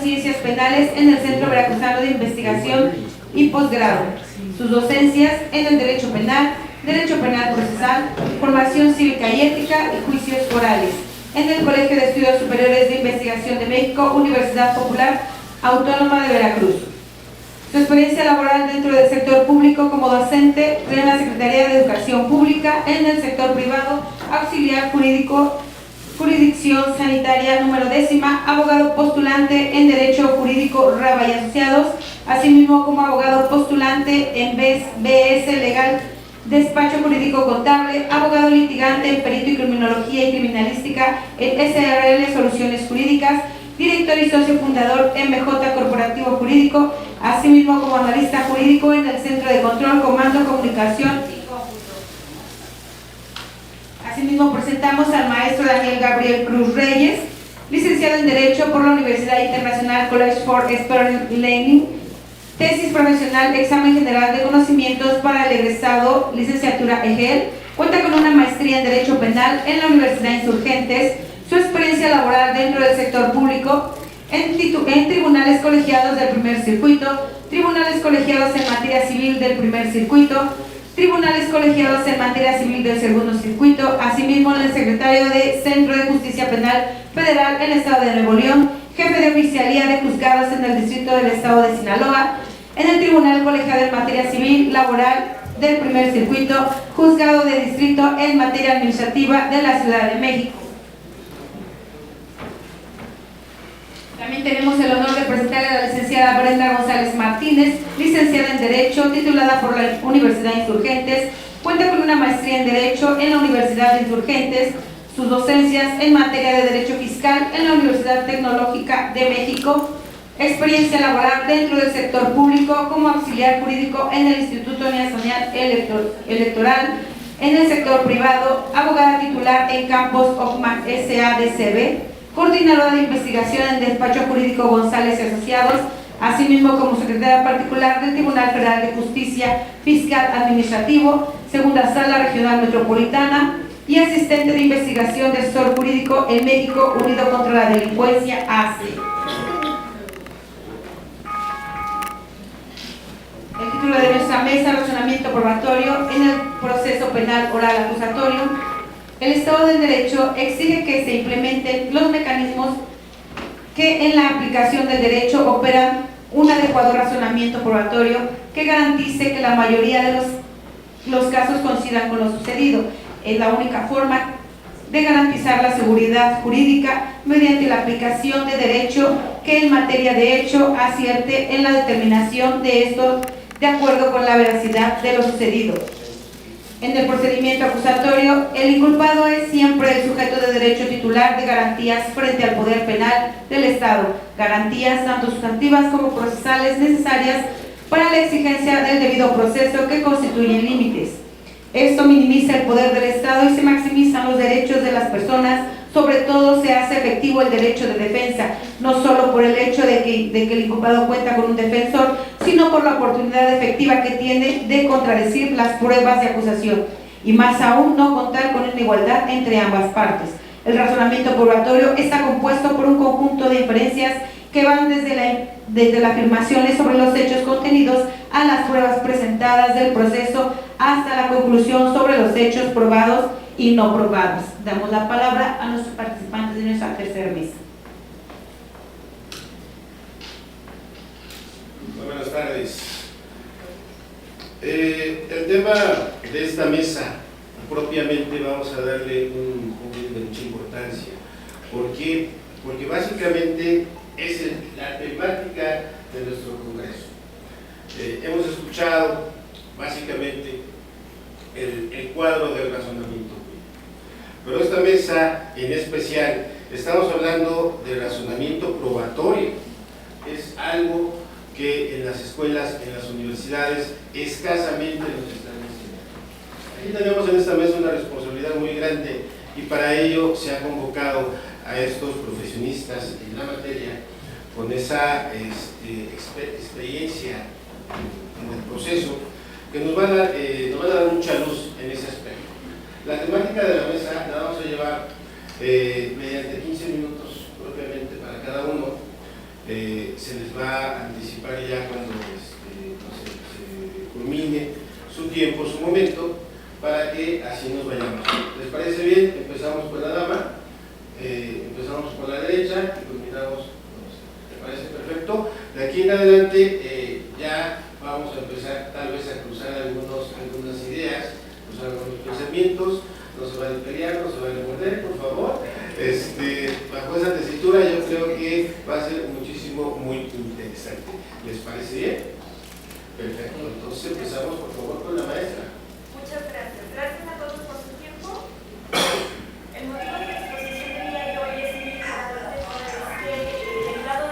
Ciencias Penales en el Centro Veracruzano de Investigación y Posgrado. Sus docencias en el Derecho Penal, Derecho Penal Procesal, Formación Cívica y Ética y Juicios Orales. En el Colegio de Estudios Superiores de Investigación de México, Universidad Popular Autónoma de Veracruz. Su experiencia laboral dentro del sector público como docente en la Secretaría de Educación Pública, en el sector privado, auxiliar jurídico, jurisdicción sanitaria número 10, abogado postulante en Derecho Jurídico Raba y Asociados, asimismo como abogado postulante en BS Legal, Despacho Jurídico Contable, abogado litigante en Perito y Criminología y Criminalística en SRL Soluciones Jurídicas, director y socio fundador MJ Corporativo Jurídico, asimismo como analista jurídico en el Centro de Control, Comando, Comunicación y Cómputo. Asimismo presentamos al maestro Daniel Gabriel Cruz Reyes, licenciado en Derecho por la Universidad Internacional College for Expert Learning, tesis profesional, examen general de conocimientos para el egresado, licenciatura EGEL, cuenta con una maestría en Derecho Penal en la Universidad Insurgentes. Su experiencia laboral dentro del sector público en tribunales colegiados del primer circuito, tribunales colegiados en materia civil del primer circuito, tribunales colegiados en materia civil del segundo circuito, asimismo en el secretario de Centro de Justicia Penal Federal en el Estado de Nuevo León, jefe de oficialía de juzgados en el Distrito del Estado de Sinaloa, en el Tribunal Colegiado en materia civil laboral del primer circuito, juzgado de distrito en materia administrativa de la Ciudad de México. También tenemos el honor de presentarle a la licenciada Brenda González Martínez, licenciada en Derecho, titulada por la Universidad Insurgentes, cuenta con una maestría en Derecho en la Universidad de Insurgentes, sus docencias en materia de Derecho Fiscal en la Universidad Tecnológica de México, experiencia laboral dentro del sector público como auxiliar jurídico en el Instituto Nacional Electoral, en el sector privado, abogada titular en Campos Ockman SADCB, coordinadora de investigación en Despacho Jurídico González y Asociados, asimismo como secretaria particular del Tribunal Federal de Justicia Fiscal Administrativo, Segunda Sala Regional Metropolitana, y asistente de investigación de asesor jurídico en México Unido contra la Delincuencia, ACE. El título de nuestra mesa, razonamiento probatorio en el proceso penal oral acusatorio. El Estado del Derecho exige que se implementen los mecanismos que en la aplicación del derecho operan un adecuado razonamiento probatorio que garantice que la mayoría de los casos coincidan con lo sucedido. Es la única forma de garantizar la seguridad jurídica mediante la aplicación de derecho que en materia de hecho acierte en la determinación de estos de acuerdo con la veracidad de lo sucedido. En el procedimiento acusatorio, el inculpado es siempre el sujeto de derecho titular de garantías frente al poder penal del Estado, garantías tanto sustantivas como procesales necesarias para la exigencia del debido proceso que constituyen límites. Esto minimiza el poder del Estado y se maximizan los derechos de las personas, sobre todo se hace efectivo el derecho de defensa, no solo por el hecho de que el inculpado cuenta con un defensor, sino por la oportunidad efectiva que tiene de contradecir las pruebas de acusación, y más aún no contar con una igualdad entre ambas partes. El razonamiento probatorio está compuesto por un conjunto de inferencias que van desde las afirmaciones sobre los hechos contenidos a las pruebas presentadas del proceso hasta la conclusión sobre los hechos probados y no probados. Damos la palabra a nuestros participantes de nuestra tercera mesa. Muy buenas tardes. El tema de esta mesa propiamente vamos a darle un de mucha importancia. ¿Por qué? Porque básicamente es la temática de nuestro congreso. Hemos escuchado básicamente el cuadro del razonamiento jurídico, pero esta mesa en especial estamos hablando de razonamiento probatorio. Es algo que en las escuelas, en las universidades escasamente nos están enseñando. Aquí tenemos en esta mesa una responsabilidad muy grande y para ello se ha convocado a estos profesionistas en la materia con esa experiencia en el proceso que nos van a dar mucha luz en ese aspecto. La temática de la mesa la vamos a llevar mediante 15 minutos propiamente para cada uno. se les va a anticipar ya cuando se culmine su tiempo, su momento, para que así nos vayamos. ¿Les parece bien? Empezamos con la dama, empezamos por la derecha y culminamos con usted. ¿Les parece perfecto? De aquí en adelante ya vamos a empezar tal vez a cruzar algunas ideas, cruzar algunos pensamientos. No se van a pelear, no se van a morder, por favor. Bajo esa tesitura yo creo que va a ser muy interesante. ¿Les parece bien? Perfecto. Entonces empezamos por favor con la maestra. Muchas gracias. Gracias a todos por su tiempo. El motivo de la exposición del día de hoy es derivado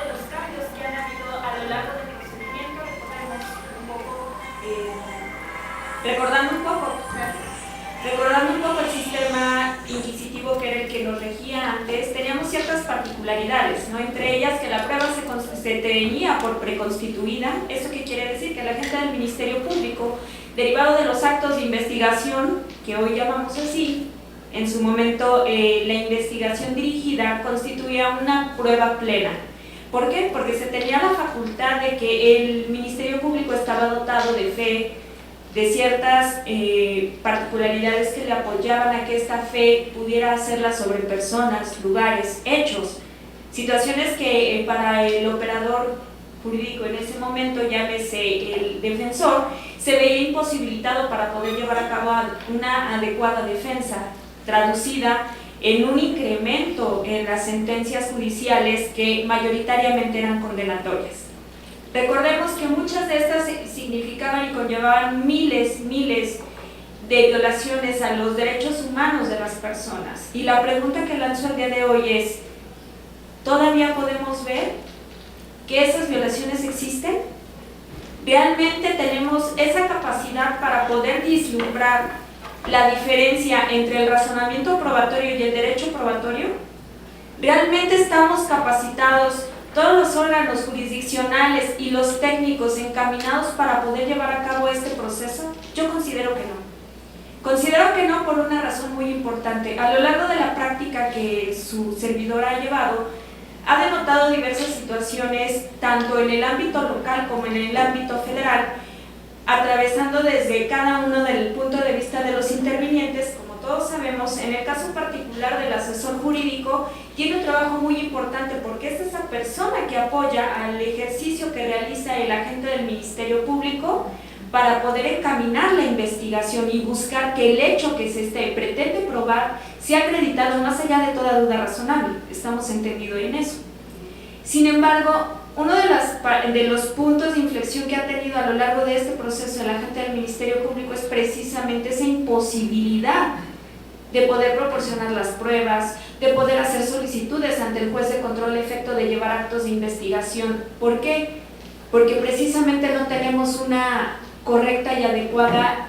de los cambios que han habido a lo largo del procedimiento. Recordando un poco el sistema inquisitivo que era el que nos regía antes, teníamos ciertas particularidades, ¿no? Entre ellas que la prueba se tenía por preconstituida. ¿Eso qué quiere decir? Que la gente del Ministerio Público, derivado de los actos de investigación, que hoy llamamos así, en su momento la investigación dirigida constituía una prueba plena. ¿Por qué? Porque se tenía la facultad de que el Ministerio Público estaba dotado de fe, de ciertas particularidades que le apoyaban a que esta fe pudiera hacerla sobre personas, lugares, hechos, situaciones que para el operador jurídico en ese momento, llámese el defensor, se veía imposibilitado para poder llevar a cabo una adecuada defensa, traducida en un incremento en las sentencias judiciales que mayoritariamente eran condenatorias. Recordemos que muchas de estas significaban y conllevaban miles de violaciones a los derechos humanos de las personas. Y la pregunta que lanzo el día de hoy es, ¿todavía podemos ver que esas violaciones existen? ¿Realmente tenemos esa capacidad para poder vislumbrar la diferencia entre el razonamiento probatorio y el derecho probatorio? ¿Realmente estamos capacitados, todos los órganos jurisdiccionales y los técnicos encaminados para poder llevar a cabo este proceso? Yo considero que no. Considero que no por una razón muy importante. A lo largo de la práctica que su servidora ha llevado, ha denotado diversas situaciones, tanto en el ámbito local como en el ámbito federal, atravesando desde cada uno del punto de vista de los intervinientes. Como todos sabemos, en el caso particular del asesor jurídico, tiene un trabajo muy importante porque es esa persona que apoya al ejercicio que realiza el agente del Ministerio Público para poder encaminar la investigación y buscar que el hecho que se pretende probar sea acreditado más allá de toda duda razonable. Estamos entendidos en eso. Sin embargo, uno de los puntos de inflexión que ha tenido a lo largo de este proceso el agente del Ministerio Público es precisamente esa imposibilidad de poder proporcionar las pruebas, de poder hacer solicitudes ante el juez de control a efecto de llevar actos de investigación. ¿Por qué? Porque precisamente no tenemos una correcta y adecuada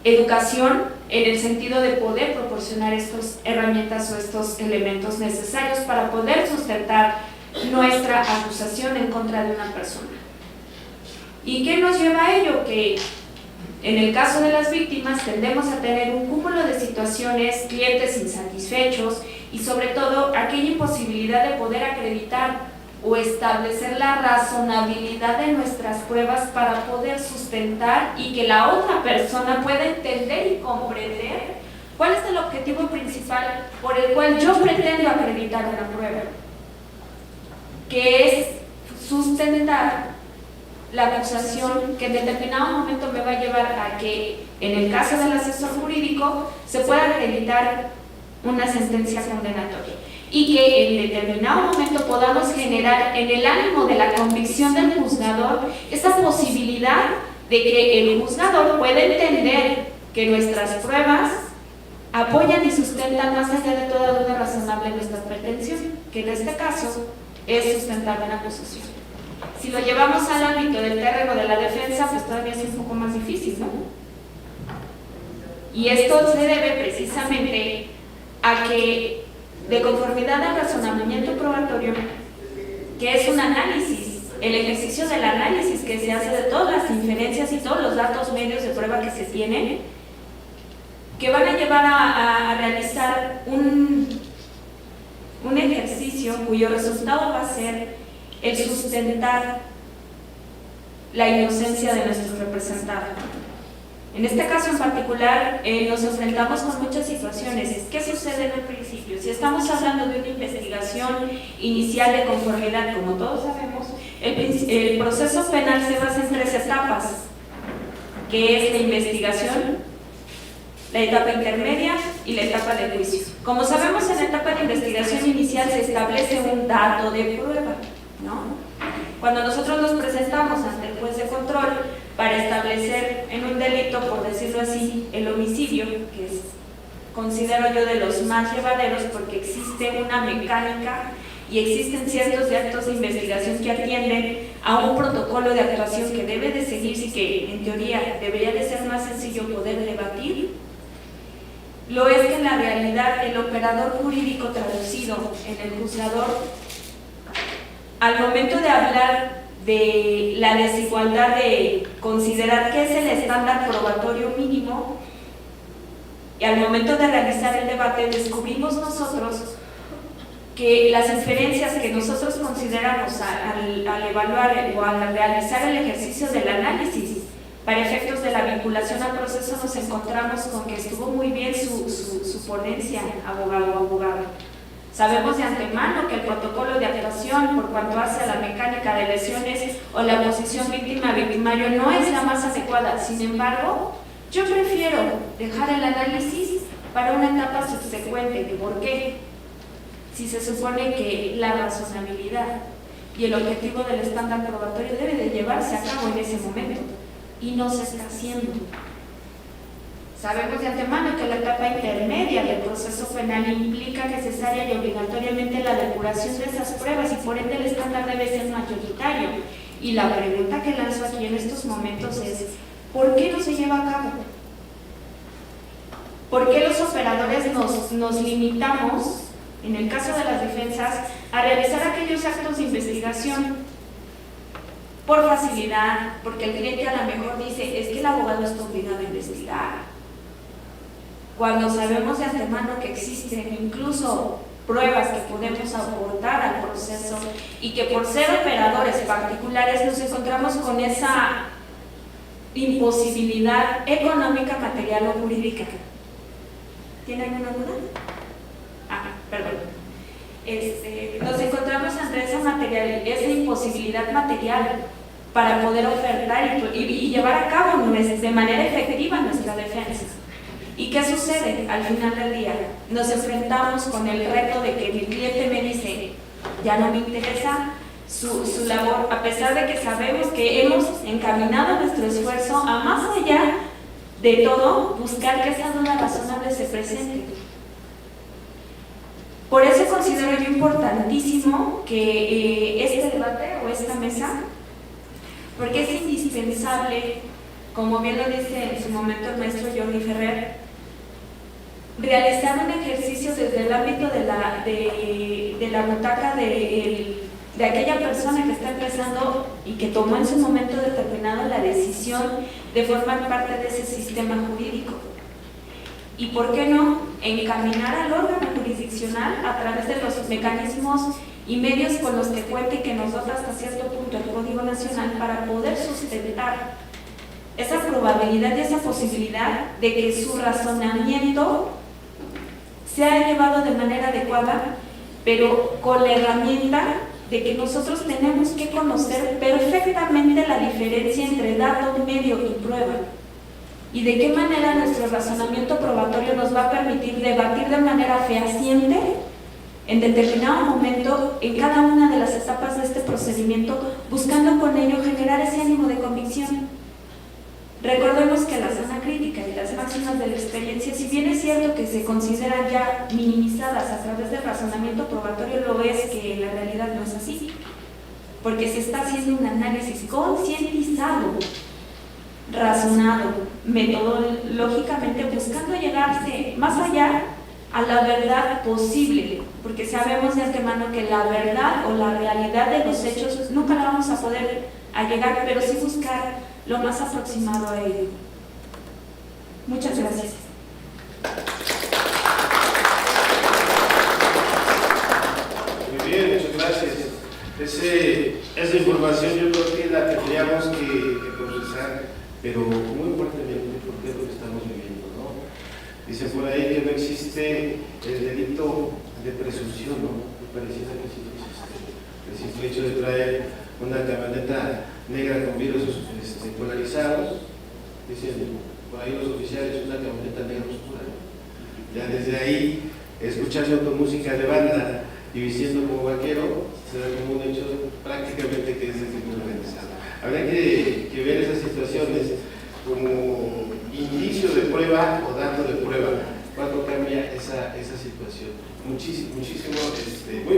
educación en el sentido de poder proporcionar estas herramientas o estos elementos necesarios para poder sustentar nuestra acusación en contra de una persona. ¿Y qué nos lleva a ello? Que en el caso de las víctimas tendemos a tener un cúmulo de situaciones, clientes insatisfechos y sobre todo aquella imposibilidad de poder acreditar o establecer la razonabilidad de nuestras pruebas para poder sustentar y que la otra persona pueda entender y comprender cuál es el objetivo principal por el cual yo pretendo acreditar la prueba, que es sustentar la acusación que en determinado momento me va a llevar a que, en el caso del asesor jurídico, se pueda acreditar una sentencia condenatoria y que en determinado momento podamos generar en el ánimo de la convicción del juzgador esa posibilidad de que el juzgador pueda entender que nuestras pruebas apoyan y sustentan más allá de toda duda razonable nuestra pretensión, que en este caso es sustentar la acusación. Si lo llevamos al ámbito del terreno de la defensa, pues todavía es un poco más difícil, ¿no? Y esto se debe precisamente a que, de conformidad al razonamiento probatorio, que es un análisis, el ejercicio del análisis que se hace de todas las inferencias y todos los datos medios de prueba que se tienen, que van a llevar a realizar un ejercicio cuyo resultado va a ser el sustentar la inocencia de nuestro representado. En este caso en particular nos enfrentamos con muchas situaciones. ¿Qué sucede en un principio? Si estamos hablando de una investigación inicial de conformidad, como todos sabemos, el proceso penal se basa en 3 etapas, que es la investigación, la etapa intermedia y la etapa de juicio. Como sabemos, en la etapa de investigación inicial se establece un dato de prueba, ¿no? Cuando nosotros nos presentamos ante el juez de control para establecer en un delito, por decirlo así, el homicidio, que es, considero yo, de los más llevaderos porque existe una mecánica y existen ciertos actos de investigación que atienden a un protocolo de actuación que debe de seguirse y que en teoría debería de ser más sencillo poder debatir, lo es que en la realidad el operador jurídico traducido en el juzgador, al momento de hablar de la desigualdad de considerar qué es el estándar probatorio mínimo, y al momento de realizar el debate descubrimos nosotros que las inferencias que nosotros consideramos al evaluar o al realizar el ejercicio del análisis para efectos de la vinculación al proceso, nos encontramos con que estuvo muy bien su ponencia, abogado o abogada. Sabemos de antemano que el protocolo de actuación por cuanto hace a la mecánica de lesiones o la posición víctima-victimario no es la más adecuada. Sin embargo, yo prefiero dejar el análisis para una etapa subsecuente. ¿Por qué? Si se supone que la razonabilidad y el objetivo del estándar probatorio debe de llevarse a cabo en ese momento y no se está haciendo. Sabemos de antemano que la etapa intermedia del proceso penal implica necesaria y obligatoriamente la depuración de esas pruebas y por ende el estándar debe ser mayoritario. Y la pregunta que lanzo aquí en estos momentos es, ¿por qué no se lleva a cabo? ¿Por qué los operadores nos limitamos, en el caso de las defensas, a realizar aquellos actos de investigación por facilidad? Porque el cliente a lo mejor dice, es que el abogado está obligado a investigar. Cuando sabemos de antemano que existen incluso pruebas que podemos aportar al proceso y que por ser operadores particulares nos encontramos con esa imposibilidad económica, material o jurídica. ¿Tienen alguna duda? Perdón. Nos encontramos ante esa imposibilidad material para poder ofertar y llevar a cabo de manera efectiva nuestra defensa. ¿Y qué sucede? Al final del día nos enfrentamos con el reto de que mi cliente me dice, ya no me interesa su labor, a pesar de que sabemos que hemos encaminado nuestro esfuerzo a más allá de todo, buscar que esa duda razonable se presente. Por eso considero yo importantísimo que este debate o esta mesa, porque es indispensable, como bien lo dice en su momento el maestro Jordi Ferrer, realizar un ejercicio desde el ámbito de la butaca de aquella persona que está empezando y que tomó en su momento determinado la decisión de formar parte de ese sistema jurídico. Y por qué no encaminar al órgano jurisdiccional a través de los mecanismos y medios con los que cuente y que nos dota hasta cierto punto el Código Nacional para poder sustentar esa probabilidad y esa posibilidad de que su razonamiento sea llevado de manera adecuada, pero con la herramienta de que nosotros tenemos que conocer perfectamente la diferencia entre dato, medio y prueba, y de qué manera nuestro razonamiento probatorio nos va a permitir debatir de manera fehaciente en determinado momento en cada una de las etapas de este procedimiento, buscando con ello generar ese ánimo de convicción. Recordemos que la sana crítica y las máximas de la experiencia, si bien es cierto que se consideran ya minimizadas a través del razonamiento probatorio, lo es que en la realidad no es así, porque se está haciendo un análisis concientizado, razonado, metodológicamente, buscando llegarse más allá a la verdad posible, porque sabemos de antemano que la verdad o la realidad de los hechos nunca la vamos a poder llegar, pero sí buscar lo más aproximado a ello. Muchas gracias. Muy bien, muchas gracias. esa información yo creo que la tendríamos que procesar, pero muy fuertemente, porque es lo que estamos viviendo, ¿no? Dice por ahí que no existe el delito de presunción, ¿no? Me pareciera que sí existe. El simple hecho de traer una camioneta negra con vidrios polarizados, dicen por ahí los oficiales, una camioneta negra oscura. Ya desde ahí, escuchando tu música de banda y vistiendo como vaquero, se da como un hecho prácticamente que es el crimen organizado. Habría que ver esas situaciones como indicio de prueba o dato de prueba, cuando cambia esa situación. Muchísimo,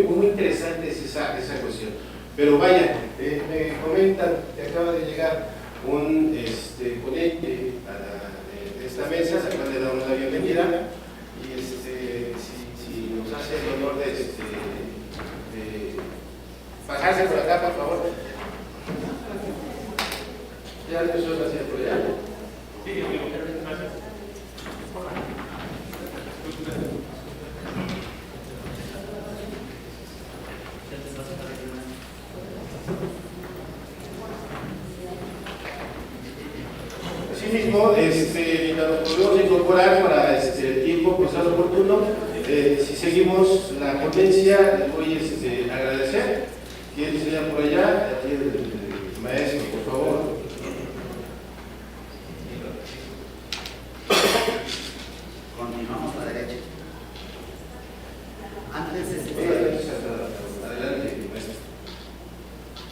muy interesante es esa cuestión. Pero vaya, me comentan que acaba de llegar un ponente a esta mesa, se acaba de dar la bienvenida, y si nos hace el honor de pasarse por acá, por favor. Ya le soy la señora por allá. Sí, gracias. Asimismo, nos podemos incorporar para el tiempo pasado oportuno. Si seguimos la ponencia, les voy a agradecer. ¿Quién sería por allá? Aquí el maestro, por favor. Continuamos a la derecha.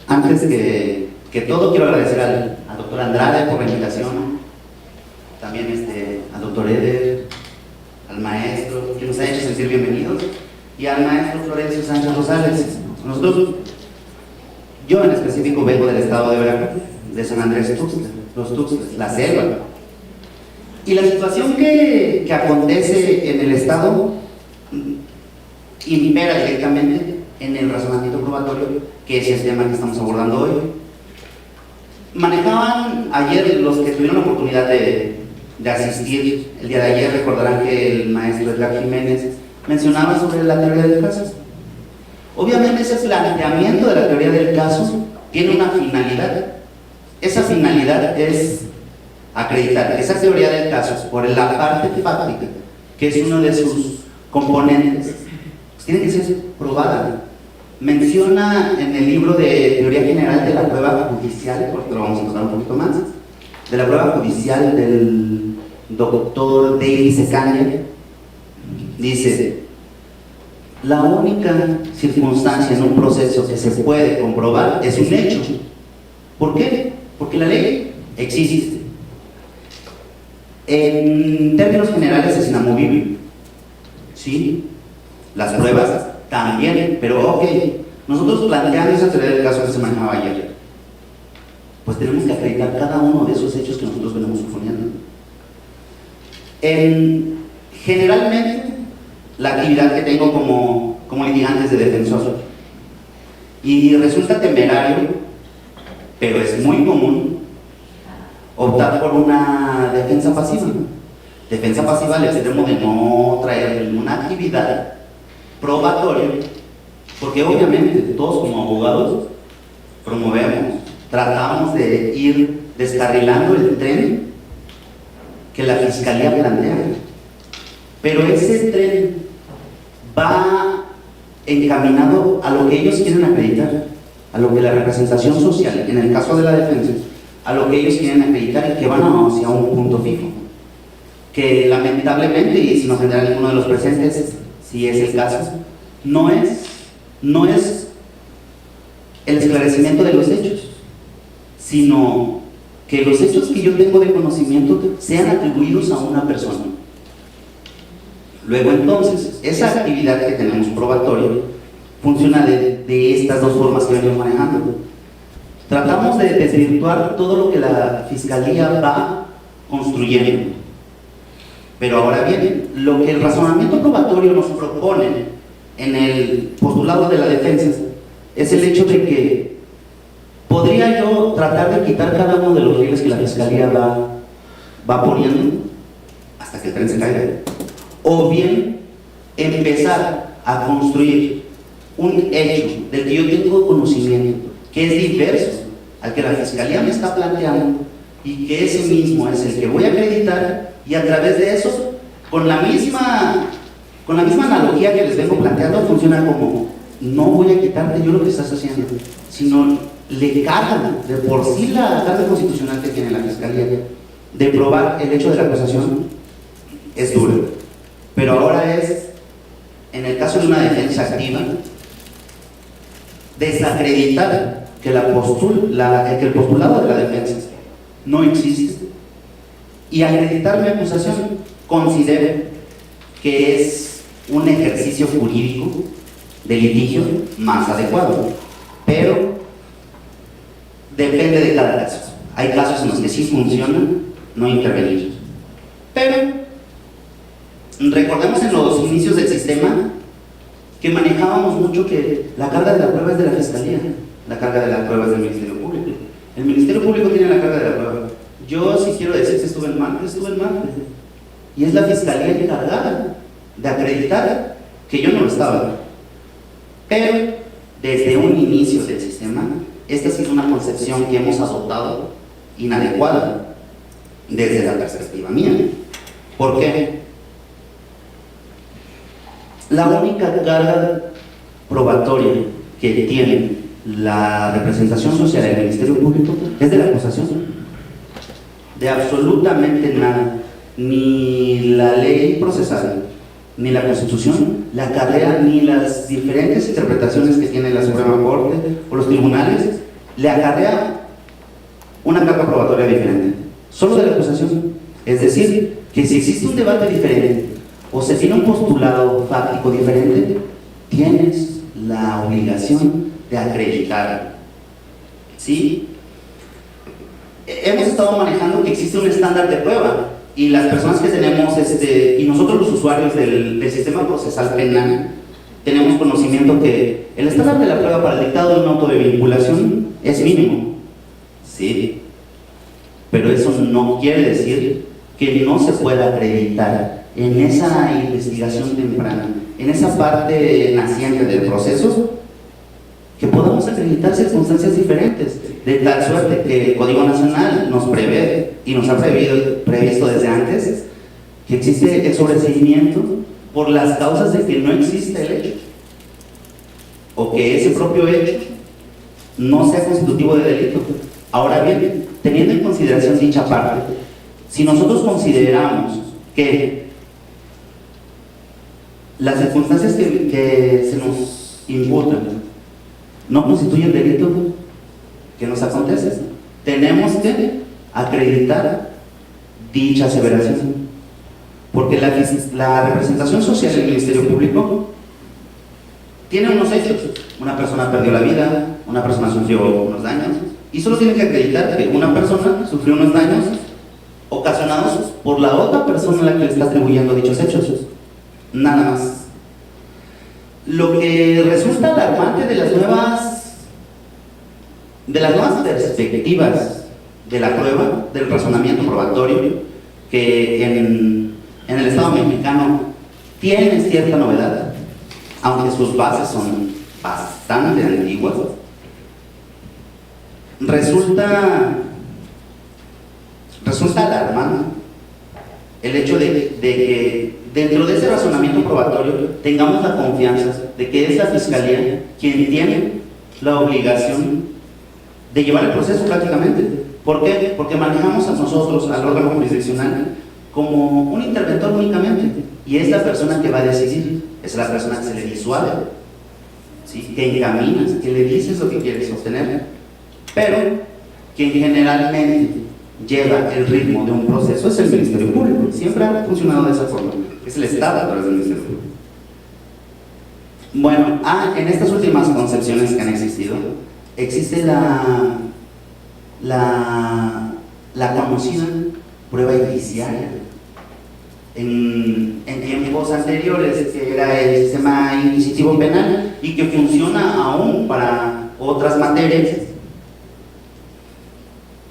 Antes que todo, quiero agradecer al doctor Andrade por la invitación, también al doctor Eder, al maestro que nos ha hecho sentir bienvenidos, y al maestro Florencio Sánchez Rosales. Yo en específico vengo del estado de Veracruz, de San Andrés Tuxtla, los Tuxtlas, la selva. Y la situación que acontece en el estado impera directamente en el razonamiento probatorio, que es el tema que estamos abordando hoy. Manejaban ayer, los que tuvieron la oportunidad de asistir el día de ayer, recordarán que el maestro Edgar Jiménez mencionaba sobre la teoría del caso. Obviamente ese planteamiento de la teoría del caso tiene una finalidad. Esa finalidad es acreditar esa teoría del caso por la parte fáctica, que es uno de sus componentes, pues tiene que ser probada. Menciona en el libro de Teoría General de la Prueba Judicial, porque lo vamos a encontrar un poquito más, de la prueba judicial del doctor David Secaña, dice: la única circunstancia en un proceso que se puede comprobar es un hecho. ¿Por qué? Porque la ley existe. En términos generales es inamovible, ¿sí? Las pruebas también, pero ok, nosotros planteando esa teoría del caso que se manejaba ayer, pues tenemos que acreditar cada uno de esos hechos que nosotros venimos suponiendo. Generalmente, la actividad que tengo como litigante es de defensor, y resulta temerario, pero es muy común optar por una defensa pasiva. Defensa pasiva al extremo de no traer ninguna actividad probatoria, porque obviamente todos como abogados promovemos, tratamos de ir descarrilando el tren que la fiscalía plantea, pero ese tren va encaminado a lo que ellos quieren acreditar, a lo que la representación social, en el caso de la defensa, a lo que ellos quieren acreditar, y que van hacia un punto fijo, que lamentablemente, y si no general ninguno de los presentes, si es el caso, no es el esclarecimiento de los hechos, sino que los hechos que yo tengo de conocimiento sean atribuidos a una persona. Luego entonces, esa actividad que tenemos probatoria funciona de estas dos formas que venimos manejando. Tratamos de desvirtuar todo lo que la fiscalía va construyendo. Pero ahora bien, lo que el razonamiento probatorio nos propone en el postulado de la defensa es el hecho de que podría yo tratar de quitar cada uno de los rieles que la fiscalía va poniendo hasta que el tren se caiga, o bien empezar a construir un hecho del que yo tengo conocimiento, que es diverso al que la Fiscalía me está planteando y que ese mismo es el que voy a acreditar, y a través de eso, con la misma analogía que les vengo planteando, funciona como: no voy a quitarte yo lo que estás haciendo, sino le cargan de por sí la carga constitucional que tiene la Fiscalía de probar el hecho de la acusación es duro, pero ahora es, en el caso de una defensa activa, desacreditar que el postulado de la defensa no existe y acreditar mi acusación. Considero que es un ejercicio jurídico de litigio más adecuado, pero depende de cada caso. Hay casos en los que sí funciona no intervenir, pero recordemos en los inicios del sistema que manejábamos mucho que la carga de la prueba es de la Fiscalía, la carga de la prueba es del Ministerio Público. El Ministerio Público tiene la carga de la prueba. Yo, si quiero decir que estuve en Marte, y es la Fiscalía encargada de acreditar que yo no lo estaba. Pero desde un inicio del sistema, esta sí es una concepción que hemos adoptado inadecuada desde la perspectiva mía. ¿Por qué? La única carga probatoria que tiene la representación social del Ministerio Público es de la acusación, de absolutamente nada. Ni la ley procesal, ni la Constitución la acarrea, ni las diferentes interpretaciones que tiene la Suprema Corte o los tribunales le acarrea una carga probatoria diferente, solo de la acusación. Es decir, que si existe un debate diferente o se tiene un postulado fáctico diferente, tienes la obligación de acreditar. ¿Sí? Hemos estado manejando que existe un estándar de prueba, y las personas que tenemos, y nosotros los usuarios del sistema procesal penal, tenemos conocimiento que el estándar de la prueba para el dictado de un auto de vinculación es mínimo. Sí, pero eso no quiere decir que no se pueda acreditar en esa investigación temprana, en esa parte naciente del proceso, que podamos acreditar circunstancias diferentes, de tal suerte que el Código Nacional nos prevé y nos ha previsto desde antes que existe el sobreseimiento por las causas de que no existe el hecho, o que ese propio hecho no sea constitutivo de delito. Ahora bien, teniendo en consideración dicha parte, si nosotros consideramos que las circunstancias que se nos imputan no constituyen delito, ¿qué nos acontece? Tenemos que acreditar dicha aseveración, porque la representación social del Ministerio Público tiene unos hechos: una persona perdió la vida, una persona sufrió unos daños, y solo tiene que acreditar que una persona sufrió unos daños ocasionados por la otra persona a la que le está atribuyendo dichos hechos, nada más. Lo que resulta alarmante de las nuevas perspectivas de la prueba, del razonamiento probatorio, que en el Estado mexicano tiene cierta novedad, aunque sus bases son bastante antiguas, resulta alarmante el hecho de que dentro de ese razonamiento probatorio tengamos la confianza de que es la Fiscalía quien tiene la obligación de llevar el proceso prácticamente. ¿Por qué? Porque manejamos a nosotros, al órgano jurisdiccional, como un interventor únicamente, y es la persona que va a decidir, es la persona que se le disuade, ¿sí? Que encamina, que le dices lo que quieres sostener, pero quien generalmente lleva el ritmo de un proceso es el Ministerio Público. Siempre ha funcionado de esa forma, es el Estado a través del Ministerio Público. Bueno, en estas últimas concepciones que han existido, existe la conocida prueba indiciaria. En tiempos anteriores, que era el sistema inquisitivo penal y que funciona aún para otras materias,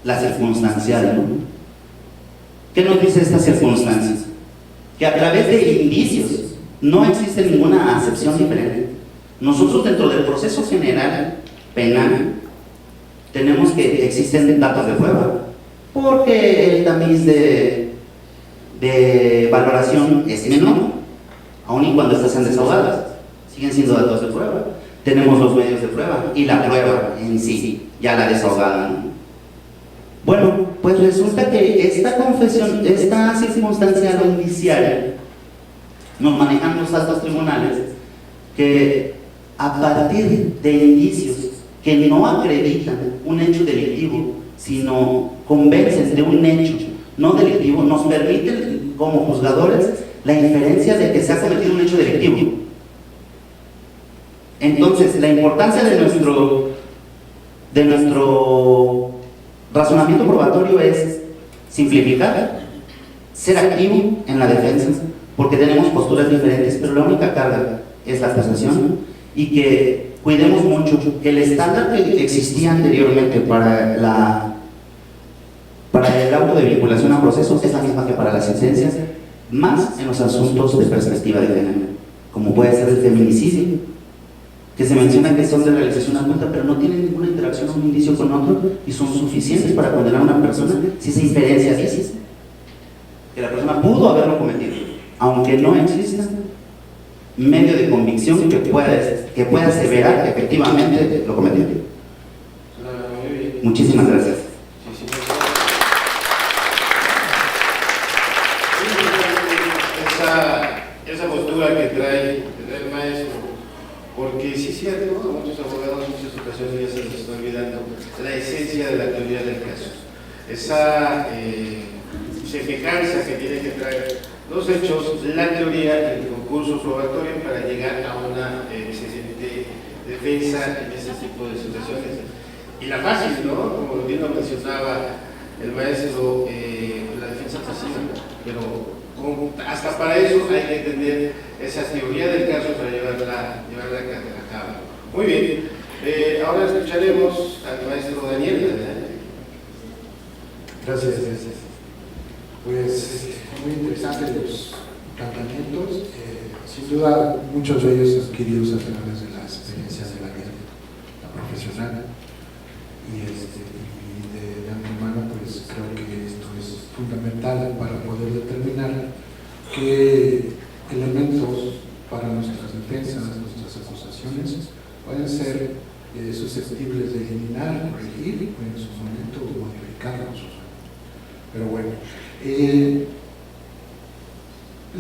la circunstancial, ¿no? ¿Qué nos dice esta circunstancia? Que a través de indicios no existe ninguna acepción diferente. Nosotros, dentro del proceso general penal, tenemos que existen datos de prueba, porque el tamiz de valoración es menor, aun y cuando estas sean desahogadas, siguen siendo datos de prueba. Tenemos los medios de prueba y la prueba en sí, ya la desahogada, ¿no? Bueno, pues resulta que esta confesión, esta circunstancia indiciaria, nos manejan los altos tribunales que a partir de indicios que no acreditan un hecho delictivo, sino convencen de un hecho no delictivo, nos permiten como juzgadores la inferencia de que se ha cometido un hecho delictivo. Entonces, la importancia de nuestro razonamiento probatorio es simplificar, ser activo en la defensa, porque tenemos posturas diferentes, pero la única carga es la acusación, y que cuidemos mucho que el estándar que existía anteriormente para el auto de vinculación a procesos es la misma que para las sentencias, más en los asuntos de perspectiva de género, como puede ser el feminicidio, que se menciona que son de realización adulta, pero no tienen ninguna interacción o un indicio con otro y son suficientes para condenar a una persona si esa inferencia dice que la persona pudo haberlo cometido, aunque no exista medio de convicción que pueda aseverar que efectivamente lo cometió. Muchísimas gracias. Esa postura que trae el maestro, porque sí es cierto, a muchos abogados en muchas ocasiones ya se les está olvidando la esencia de la teoría del caso, esa semejanza que tiene que traer los hechos, la teoría, el concurso probatorio para llegar a una defensa en ese tipo de situaciones. Y la fácil, ¿no? Como bien lo mencionaba el maestro, la defensa pasiva, pero hasta para eso hay que entender esa teoría del caso para llevarla a cabo. Muy bien, ahora escucharemos al maestro Daniel. Gracias. Pues muy interesantes los planteamientos, sin duda muchos de ellos adquiridos a través de las experiencias de la vida, la profesional y de antemano, pues creo que esto es fundamental para poder determinar qué elementos para nuestras defensas, nuestras acusaciones pueden ser susceptibles de eliminar, corregir o en su momento modificarlos. Pero bueno,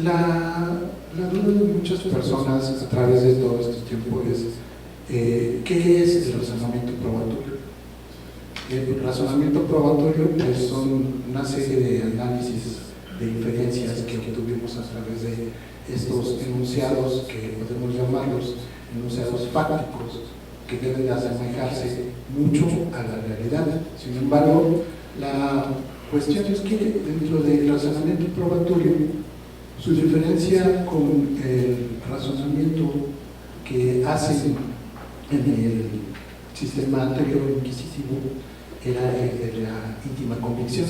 la duda de muchas personas a través de todo este tiempo es ¿qué es el razonamiento probatorio? El razonamiento probatorio pues, son una serie de análisis de inferencias que obtuvimos a través de estos enunciados que podemos llamarlos enunciados fácticos, que deben de asemejarse mucho a la realidad. Sin embargo, la cuestión es que dentro del razonamiento probatorio, su diferencia con el razonamiento que hacen en el sistema anterior inquisitivo era el de la íntima convicción.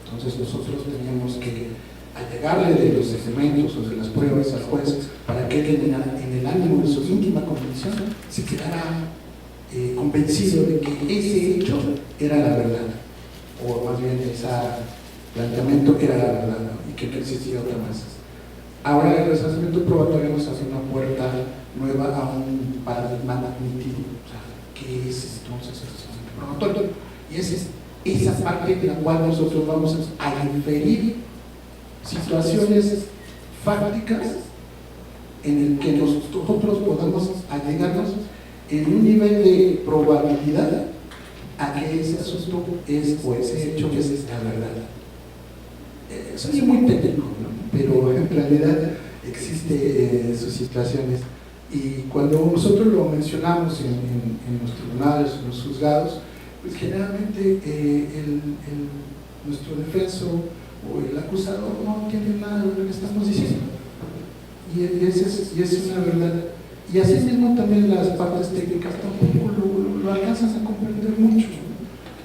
Entonces nosotros teníamos que allegarle de los elementos o de las pruebas al juez para que él en el ánimo de su íntima convicción se quedara convencido de que ese hecho era la verdad, o más bien ese planteamiento era la verdad, ¿no? Y que no existía otra más. Ahora el razonamiento probatorio nos hace una puerta nueva a un paradigma admitido. O sea, ¿qué es entonces el razonamiento probatorio? Y es esa parte de la cual nosotros vamos a inferir situaciones fácticas en el que nosotros podamos allegarnos en un nivel de probabilidad a que ese asunto es, o ese hecho es la verdad. Soy muy técnico, ¿no? Pero en realidad existe sus situaciones, y cuando nosotros lo mencionamos en los tribunales, en los juzgados, pues generalmente nuestro defenso o el acusador no entiende nada de lo que estamos diciendo, y es una verdad. Y así mismo también las partes técnicas tampoco lo alcanzan a comprender mucho.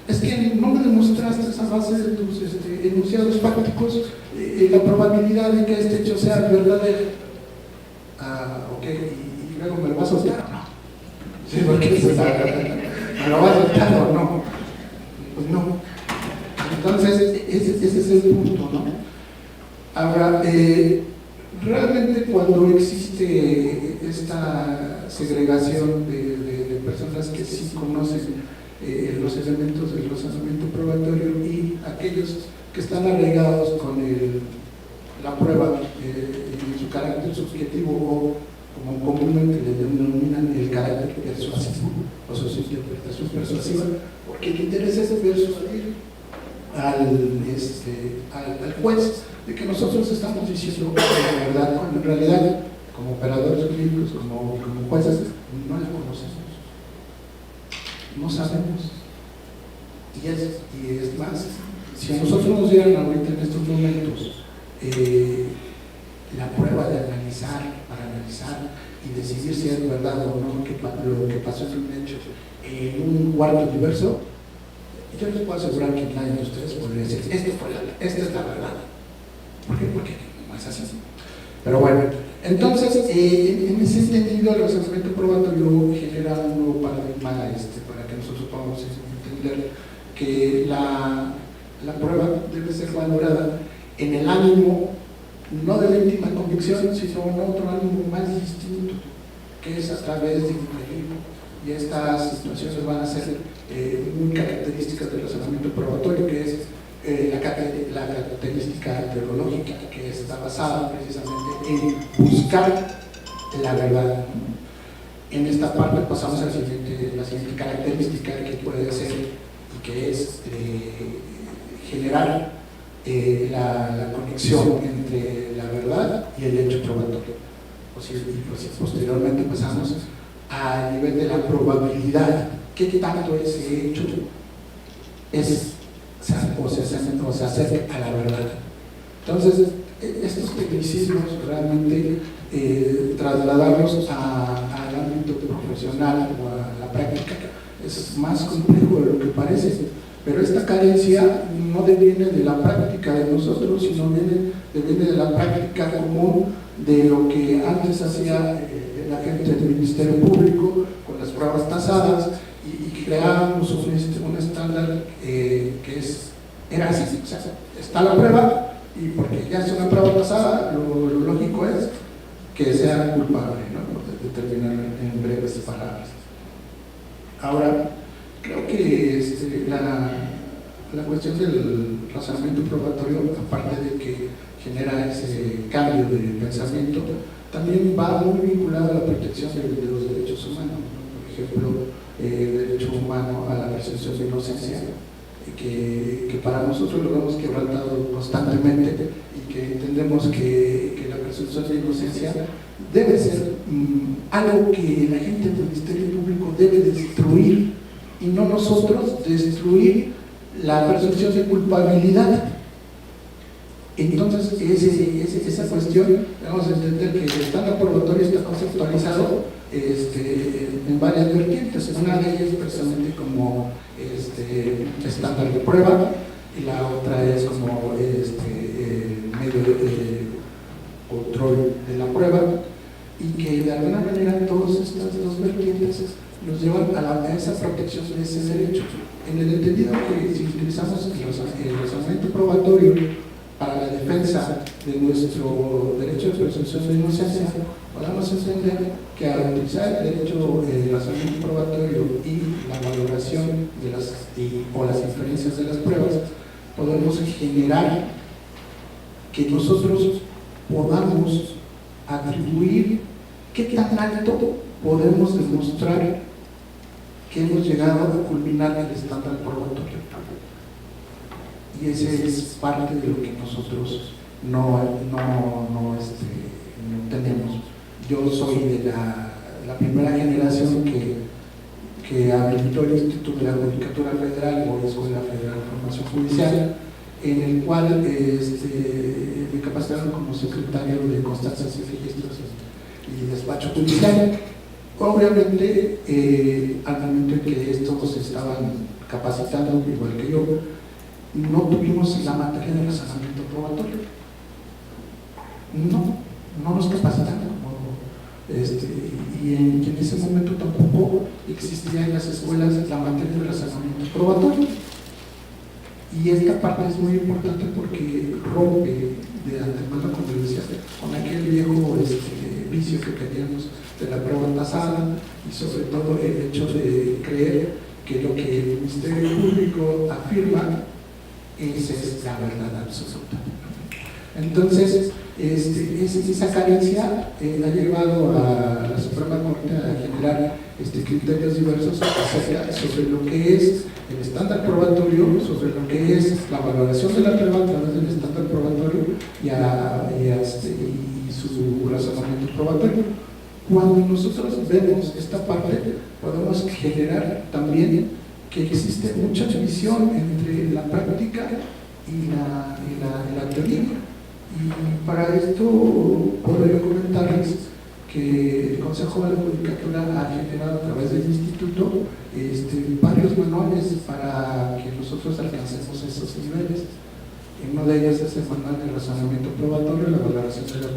Es que no me demostraste esa base de tus enunciados fácticos, la probabilidad de que este hecho sea verdadero. Ok, y luego me lo vas a soltar, ¿no? Sí, porque ¿Me lo vas a aceptar o no? Pues no. Entonces, ese es el punto, ¿no? Ahora, realmente cuando existe esta segregación de personas que sí conocen los elementos del razonamiento probatorio y aquellos que están arraigados con la prueba en su carácter subjetivo o como comúnmente le denominan el carácter persuasivo o sociointerpretación persuasiva, porque el interés es persuadir al juez de que nosotros estamos diciendo la verdad, cuando en realidad como operadores clínicos, como jueces, no la conocemos, no sabemos. Y es más, si a nosotros nos dieran ahorita en estos momentos la prueba de para analizar y decidir si es verdad o no lo que pasó en un hecho en un cuarto diverso, yo les puedo asegurar que nadie de ustedes podría decir, esta es la verdad. ¿Por qué? Porque no es así. Pero bueno, entonces, en ese sentido, el razonamiento probatorio genera un nuevo paradigma para que nosotros podamos entender que la prueba debe ser valorada en el ánimo, no de la íntima convicción, sino en otro ánimo más distinto, que es a través de inferir. Y estas situaciones van a ser muy características del razonamiento probatorio, que es la característica teológica, que está basada precisamente en buscar la verdad. En esta parte pasamos a la siguiente característica, que puede ser y que es generar la conexión entre la verdad y el hecho probatorio. Posteriormente pasamos a nivel de la probabilidad, qué tanto ese hecho se acerca a la verdad. Entonces, estos tecnicismos realmente trasladarlos al ámbito profesional o a la práctica es más complejo de lo que parece, pero esta carencia no deviene de la práctica de nosotros, sino deviene de la práctica común de lo que antes hacía la gente del Ministerio Público con las pruebas tasadas y creábamos un estándar que era así, o sea, está la prueba y porque ya es una prueba tasada, lo lógico es que sea culpable, ¿no? Por determinar en breves palabras. Ahora, creo que la cuestión del razonamiento probatorio, aparte de que genera ese cambio de pensamiento, también va muy vinculado a la protección de los derechos humanos, ¿no? Por ejemplo, el derecho humano a la presunción de inocencia, que para nosotros lo hemos quebrantado constantemente y que entendemos que la presunción de inocencia debe ser algo que la gente del Ministerio Público debe destruir y no nosotros destruir la presunción de culpabilidad. Entonces, esa cuestión, vamos a entender que el estándar probatorio está conceptualizado en varias vertientes. Una de ellas precisamente como estándar de prueba y la otra es como medio de control de la prueba, y que de alguna manera todas estas dos vertientes nos llevan a esa protección de ese derecho, en el entendido que si utilizamos el razonamiento probatorio para la defensa de nuestro derecho de presunción de inocencia, podamos entender que al utilizar el derecho de razonamiento probatorio y la valoración o las inferencias de las pruebas, podemos generar que nosotros podamos atribuir qué tan alto podemos demostrar que hemos llegado a culminar el estándar probatorio. Y ese es parte de lo que nosotros no tenemos. Yo soy de la primera generación que habilitó el Instituto de la Judicatura Federal o Escuela Federal de Formación Judicial, en el cual me capacitaron como secretario de Constancias y Registros y Despacho Judicial. Obviamente, al momento en que estos estaban capacitando, igual que yo, no tuvimos la materia de razonamiento probatorio. No nos capacitaron y en ese momento tampoco existía en las escuelas la materia de razonamiento probatorio. Y esta parte es muy importante porque rompe de antemano, como decía, con aquel viejo vicio que teníamos de la prueba tasada y sobre todo el hecho de creer que lo que el Ministerio Público afirma es la verdad absoluta. Entonces, esa carencia ha llevado a la Suprema Corte a generar criterios diversos acerca sobre lo que es el estándar probatorio, sobre lo que es la valoración de la prueba a través del estándar probatorio y su razonamiento probatorio. Cuando nosotros vemos esta parte, podemos generar también que existe mucha división entre la práctica y la teoría. Y para esto puedo yo comentarles que el Consejo de la Judicatura ha generado a través del Instituto varios manuales para que nosotros alcancemos esos niveles. Uno de ellos es el manual de razonamiento probatorio, la valoración de la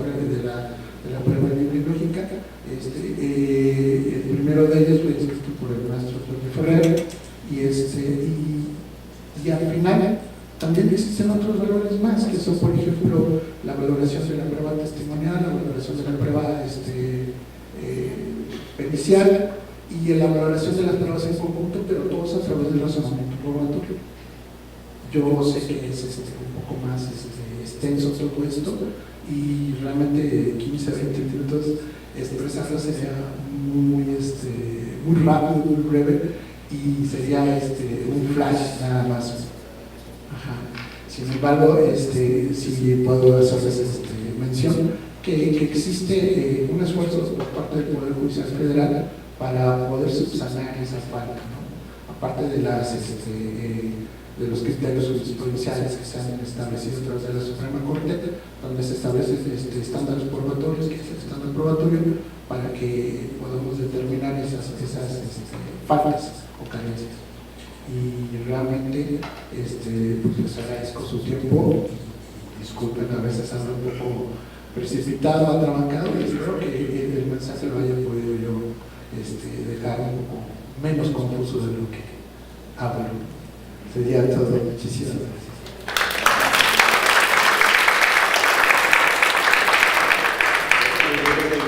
prueba bibliológica. El primero de ellos fue escrito por el maestro Ferrer, y al final también existen otros valores más, que son, por ejemplo, la valoración de la prueba testimonial, la valoración de la prueba pericial y la valoración de las pruebas en conjunto, pero todos a través del razonamiento probatorio. Yo sé que es un poco más extenso todo esto y realmente 15 a 20 minutos expresarlo sería muy rápido, muy breve y sería un flash nada más. Ajá. Sin embargo, sí puedo hacerles mención que existe un esfuerzo por parte del Poder Judicial Federal para poder subsanar esa falta, ¿no? Aparte de de los criterios jurisprudenciales que se han establecido a través de la Suprema Corte, donde se establecen estándares probatorios, que es el estándar probatorio, para que podamos determinar esas faltas o carencias. Y realmente pues les agradezco su tiempo y disculpen, a veces ando un poco precipitado, atrabancado, y espero que el mensaje lo haya podido yo dejar un poco menos confuso de lo que hablo. Sería todo. Muchísimas gracias.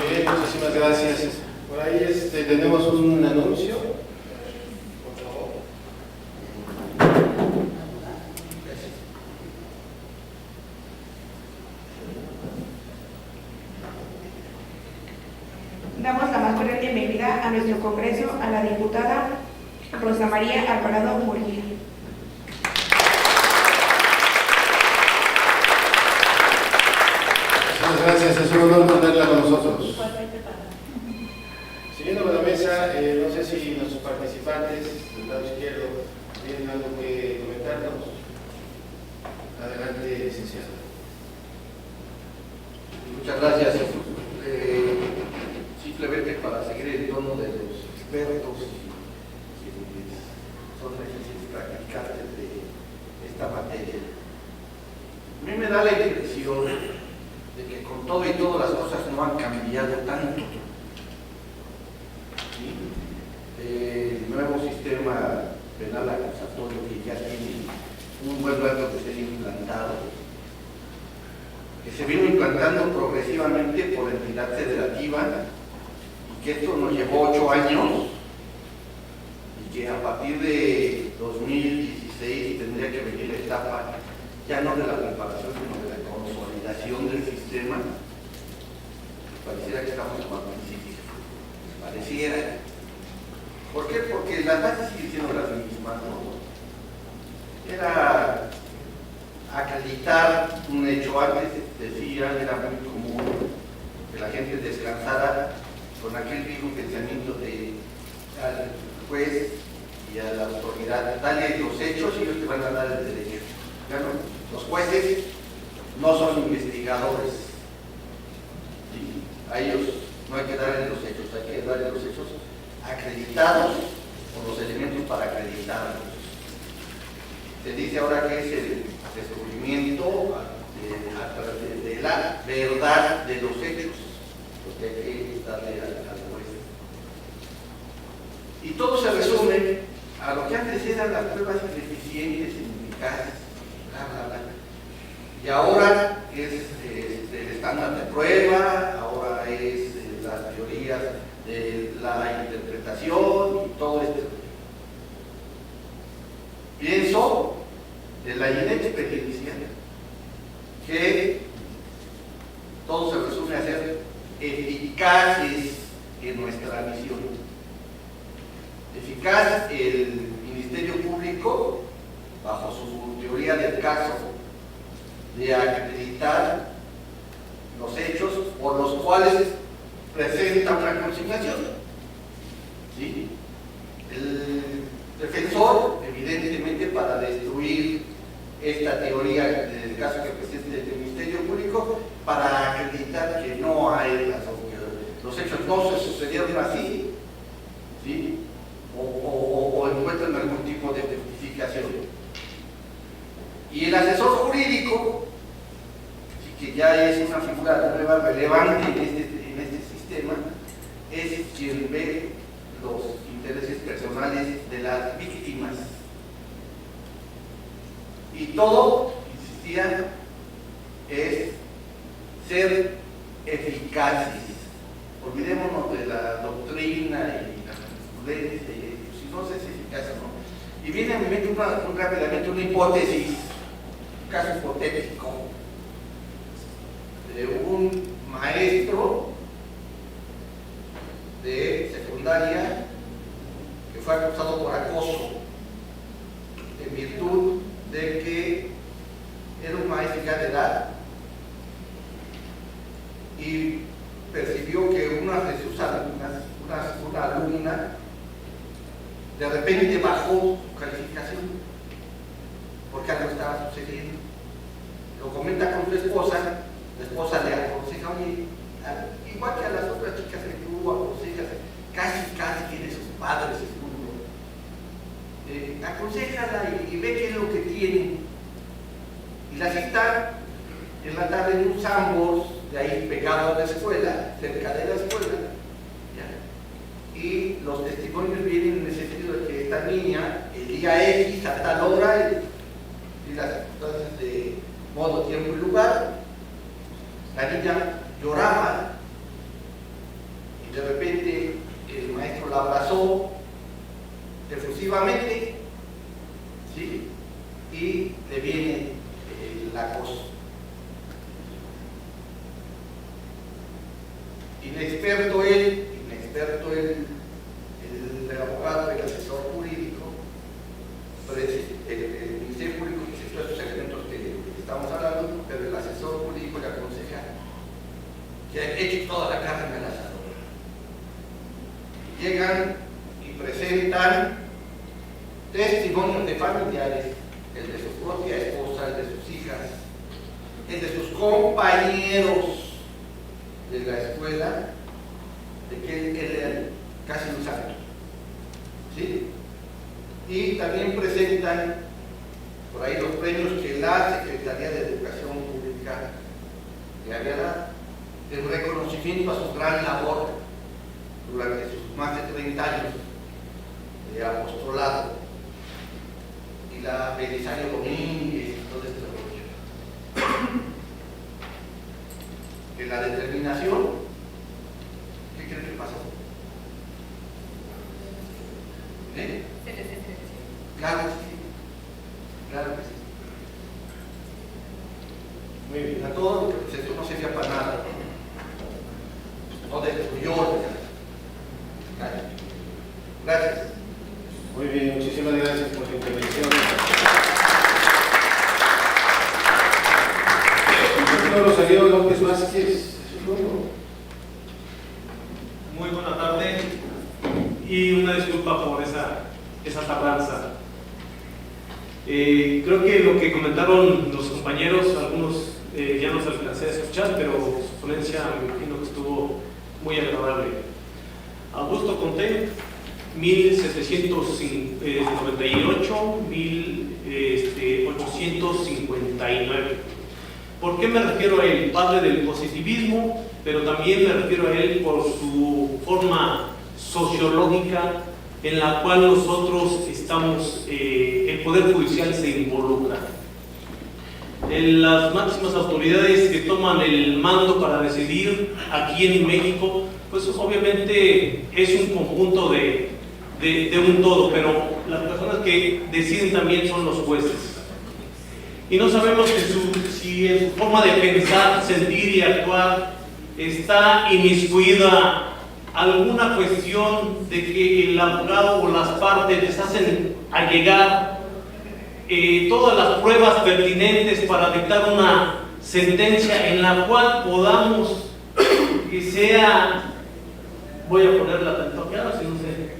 Bien, muchísimas gracias. Por ahí tenemos un anuncio. Por favor. Damos la más cordial bienvenida a nuestro congreso a la diputada Rosa María Alvarado Murguía. Muchas gracias, es un honor tenerla con nosotros. Siguiendo con la mesa, no sé si nuestros participantes del lado izquierdo tienen algo que comentarnos. Adelante, licenciado. Muchas gracias. Simplemente para seguir el tono de los expertos quienes son ejercicios practicantes de esta materia. A mí me da la impresión de que con todo y todo las cosas no han cambiado tanto. El nuevo sistema penal acusatorio, que ya tiene un buen rato de ser implantado, que se vino implantando progresivamente por entidad federativa, y que esto nos llevó 8 años, y que a partir de 2016 tendría que venir la etapa ya no de la preparación, sino de la consolidación del sistema. Pareciera que estamos jugando al principio, pareciera. ¿Por qué? Porque las bases siguen siendo las mismas, ¿no? Era acreditar un hecho. Antes decían, era muy común que la gente descansara con aquel mismo pensamiento de al juez y a la autoridad, dale los hechos y ellos te van a dar el derecho. Claro, los jueces no son investigadores, ¿sí? A ellos no hay que darle los hechos, hay que darle los hechos acreditados por los elementos para acreditarlos. Se dice ahora que es el descubrimiento a través de la verdad de los hechos, porque hay que darle eficaces en nuestra misión. Eficaz el Ministerio Público, bajo su teoría del caso, de acreditar los hechos por los cuales presenta una consignación. ¿Sí? El defensor, evidentemente, para destruir esta teoría del caso que presenta el Ministerio Público, para acreditar que no hay razón, que los hechos no se sucedieron así, ¿sí? o encuentran algún tipo de justificación. Y el asesor jurídico, que ya es una figura nueva, relevante en este sistema, es quien ve los intereses personales de las víctimas. Y todo, insistía, es ser eficaces. Olvidémonos de la doctrina y la jurisprudencia, si no se es eficaz o no. Y viene a mi mente muy rápidamente una hipótesis, un caso hipotético, de un maestro de secundaria que fue acusado por acoso en virtud de que era un maestro ya de edad y percibió que una de sus alumnas, una alumna, de repente bajó su calificación porque algo estaba sucediendo. Lo comenta con su esposa, la esposa le aconseja, oye, igual que a las otras chicas que tú aconsejas, casi tiene sus padres, aconsejala y ve qué es lo que tiene. Y la cita en la tarde en un Sambors, de ahí pegado a la escuela, cerca de la escuela, ¿ya? Y los testimonios vienen en el sentido de que esta niña, el día X, a tal hora, y las circunstancias de modo, tiempo y lugar, la niña lloraba y de repente el maestro la abrazó efusivamente, ¿sí? Y le viene el acoso. Inexperto él, el abogado, el asesor jurídico, el Ministerio Público presentó estos elementos que estamos hablando, pero el asesor jurídico le aconseja que eche toda la carne en el asador. Llegan y presentan testimonios de familiares, el de su propia esposa, el de sus hijas, el de sus compañeros de la escuela, de que él era casi un santo, ¿sí? Y también presentan por ahí los premios que la Secretaría de Educación Pública le había dado, el reconocimiento a su gran labor durante sus más de 30 años de apostolado, y la Belisario Domínguez y todo este rollo. Que la determinación, ¿qué creen que pasó? Claro que sí, claro que sí. Muy bien, a todo lo que presentó no servía para nada, no destruyó. Gracias. Muy bien, muchísimas gracias por su intervención. Rosario López Vázquez. Muy buena tarde y una disculpa por esa tardanza. Creo que lo que comentaron los compañeros, algunos ya no se alcancé a escuchar, pero su ponencia me imagino que estuvo muy agradable. Augusto Comte, 1798, 1859. ¿Por qué me refiero a él? Padre del positivismo, pero también me refiero a él por su forma sociológica en la cual nosotros estamos, el Poder Judicial se involucra. Las máximas autoridades que toman el mando para decidir aquí en México, pues obviamente es un conjunto de un todo, pero las personas que deciden también son los jueces. Y no sabemos si en su forma de pensar, sentir y actuar está inmiscuida alguna cuestión de que el abogado o las partes les hacen allegar todas las pruebas pertinentes para dictar una sentencia en la cual podamos que sea, voy a ponerla tanto acá, si no sé.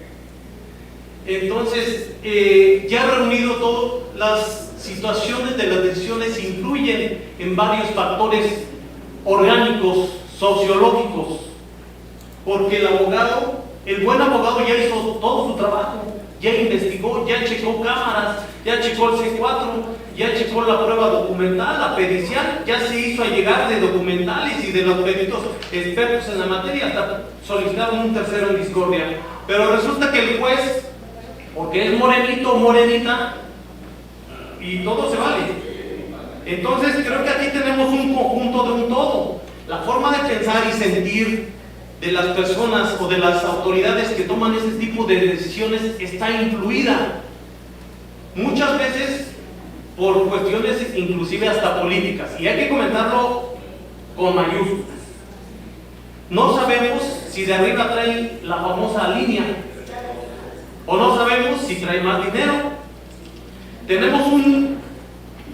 Entonces, ya reunido todo, las situaciones de las decisiones influyen en varios factores orgánicos, sociológicos, porque el buen abogado ya hizo todo su trabajo, ya investigó, ya checó cámaras, ya checó el C4, ya checó la prueba documental, la pericial, ya se hizo allegar de documentales y de los peritos expertos en la materia, hasta solicitaron un tercero en discordia. Pero resulta que el juez, porque es morenito o morenita, y todo se vale. Entonces creo que aquí tenemos un conjunto de un todo. La forma de pensar y sentir de las personas o de las autoridades que toman ese tipo de decisiones está influida muchas veces por cuestiones inclusive hasta políticas, y hay que comentarlo con mayúsculas. No sabemos si de arriba trae la famosa línea, o no sabemos si trae más dinero. Tenemos